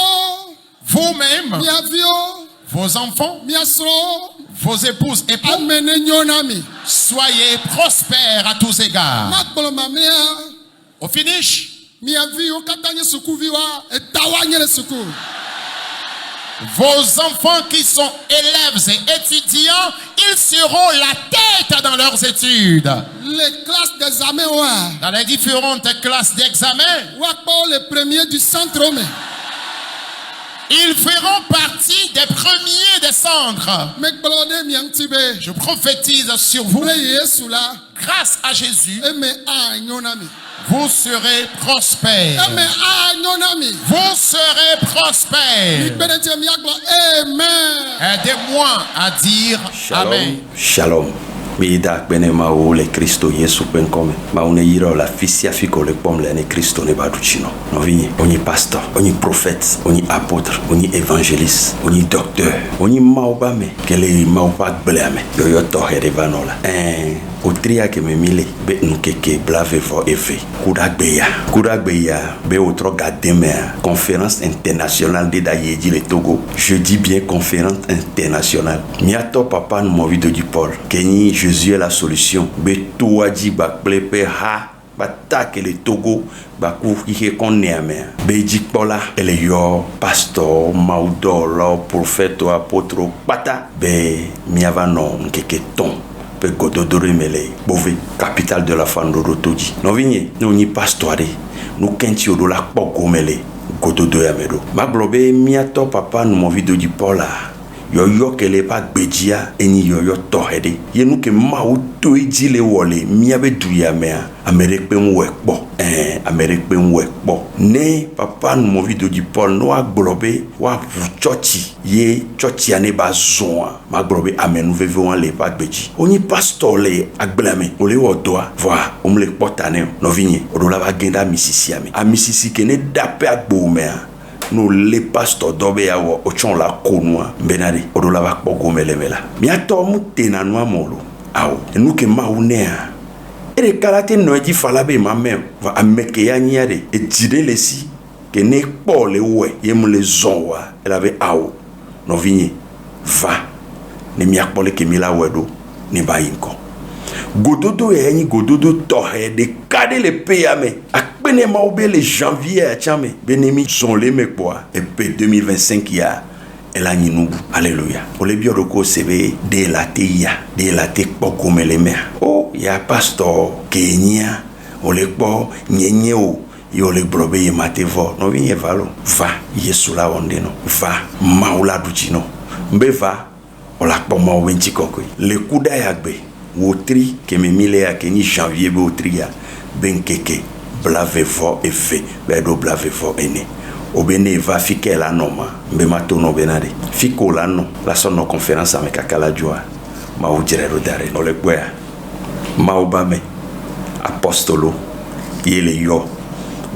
Vous-même, Mi avio. vos enfants, Mi asro. vos épouses, époux, Amene nyonami. soyez prospères à tous égards. Makpolo mamea. Au finish, Mi avio katanye sukuvi wa. Etawa nye le suku. vos enfants qui sont élèves et étudiants, ils seront la tête dans leurs études. Les classes des armées wa. Dans les différentes classes d'examen, Wakpo le premier du centre me. ils feront partie des premiers des centres. Mekpolo de mi anti be. Je prophétise sur vous, Le Yesu la. grâce à Jésus, Eme a nyonami. vous serez prospères. Eme a nyonami. Vous serez prospères. Benedict mi aglo. Amen. Aidez-moi à dire Amen. Shalom. Mida benema o le Cristo Yesu penkome. Ma une yiro la fisia fiko le pom le ne Cristo ne baduchino. No vini oni pasteur, oni prophète, oni apôtre, oni évangéliste, oni docteur, oni maobame kele maopa blame. Yo yo to herevanola. Otria ke me mile be nkeke blave vo efe. Kudagbeya be otro gademe conférence internationale de Dayeji le Togo. Je dis bien conférence internationale. Miato papa no movido du Paul. Keni Jésus est la solution. Be toaji bakplepe ha batake le Togo baku ike konneame. Be jikpola ele yo pasteur maudolo prophète apôtre pata be miavano nkeke ton. Gododoro mele bové capitale de la Fandoro Toji no vigné no ni pastore no kenti odo la poko mele Gododoro amedo maglobe miato papa no movido di Paula yo kele pa gbejia eni yo tohede ye nu ke ma o to ejile wole miabe duya mea amerikpe nwe kpo ne papa no movido di Paul no aglobe wa chochi ye chochi ane ba zoa maglobe amenu veve wan le pa gbeji oni pastor le agblame ole odoa voa omle potane no vinye odola ba genda misisi ame a misisi kene dape agbo mea no le pastor dobe ya wo ochon la konwa benari odola ba kpogo melemela mi ato mu tena no amolo awo enu ke ma unea ere kalate no eji falabe ma me va ameke ya nyade e jide lesi ke ne kpo le we yem le zonwa elabe awo no vinye va ne mi akpole ke mi la wedo ne ba yinko gododo e ni gododo to he de kade le payame akpene ma obe le janvier a chame benemi son le mekpoa et pe 2025 ya ela nyinubu alléluia ole bioroko sebe de la te poko meleme oh ya pastor kenya ole po nyenye o yole brobe ye matevo no vinye valo va yesu la ondeno va maula duchino mbe va ola po ma wenchi kokoi le kuda yagbe wotri ke me mile ya keni janvier be wotri ya benkeke blavevo efe bedo blavevo ene obene va fike la noma mbe mato no benade fiko la no la sono conférence avec akala joa ma ujere dare no le gbe ma obame apostolo yele yo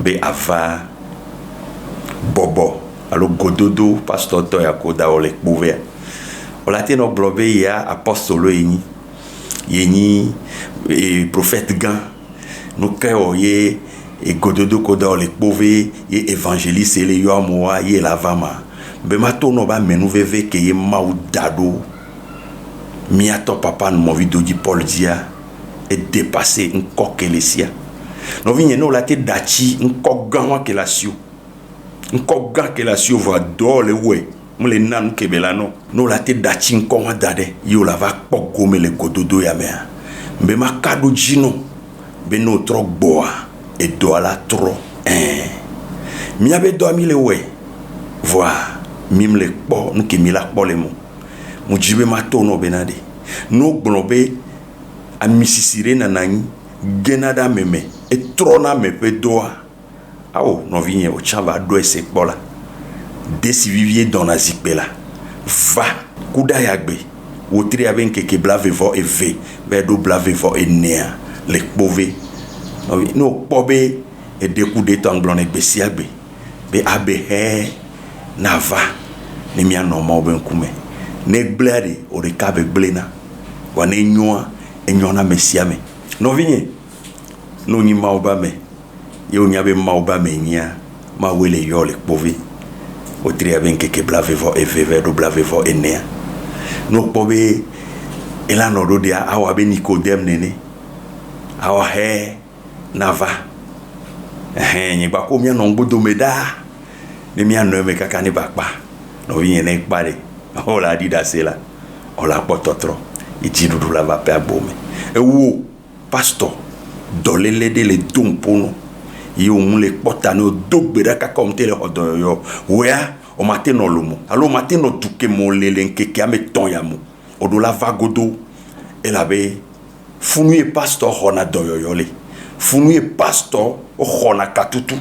be ava bobo alo gododo pastor to yakoda ole pouver olate no blobe ya apostolo yeni e prophète gan no kayo ye e gododo koda ole pouver ye évangéliste le yo moa ye lavama be mato no ba menu veve ke ye maudado miato papa no movido di Paul dia et dépasser encore que les siens no vinye no late dachi encore gan ke la sio encore gan ke la sio va do le we mle nan kebela no late dachi encore dade yo la va poko me le gododo ya me mbe makado jino be no tro boa et do ala tro mi abe do mi le we voir mim le po no ke mi la po le mo mu jibe mato no benade no globe a misisire na nani genada meme et trona me pe doa awo no vinye o chava do ese bola desi vivier dans la zipela va kuda yagbe wotri avec keke blavevo e ve bedo blavevo e nea le pove no pobe e dekude tanglon e besiagbe be abe he na va ne mi anoma ben kume ne blade o de kabe blena wane nyoa enyona mesiame no vinye no ni maobame yo nyabe maobame nya ma wele yo le pove o tri avec keke blavevo e ve do blavevo e nea no pobe ela no do dia awa be Nicodème nene awa he nava ni ba ko mi no gbodo meda ni mi anu me kaka ni ba pa no yin ne pare o la di da se la o la pototro iti dudu la va pe abome e wo pastor dolele de le dompono yo mu le potano dogbera kaka o tele odo yo wea o matin no lumo alo matin no tuke mo lele nkeke ame ton ya mo odo la vagodo elabe funu pastor hona doyoyole funu pastor o hona katutu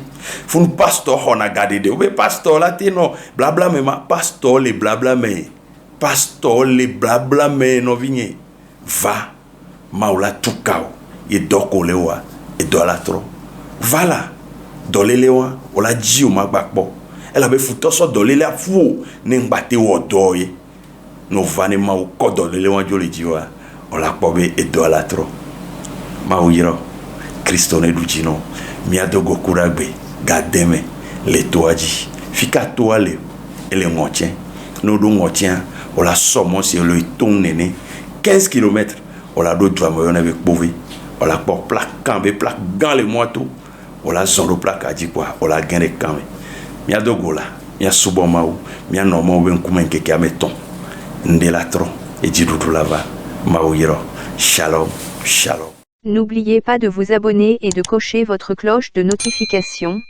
funu pastor hona gadede obe pastor la tino blabla me ma pastor le blabla me no vinye va maula tukao e doko lewa e dolatro vala dolelewa ola ji o magbakpo ela be futo so dolele afu ne ngbate wo doye no vane ma o kodolele wa jole jiwa ola pobe e dolatro ma uyiro Kristo ne dujino mi adogo kuragbe gademe le toaji fika toale ele ngotien no do ngotien ola somo si le ton nene 15 km ola do dramoyone avec bové ola por plaque cambe plaque dans le moito ola zoro plaque adi quoi ola gene cambe mi adogo la mi asubo maou mi anomo ben kumen keke ameton ndelatro e jidudu lava maouyiro shalom shalom. N'oubliez pas de vous abonner et de cocher votre cloche de notification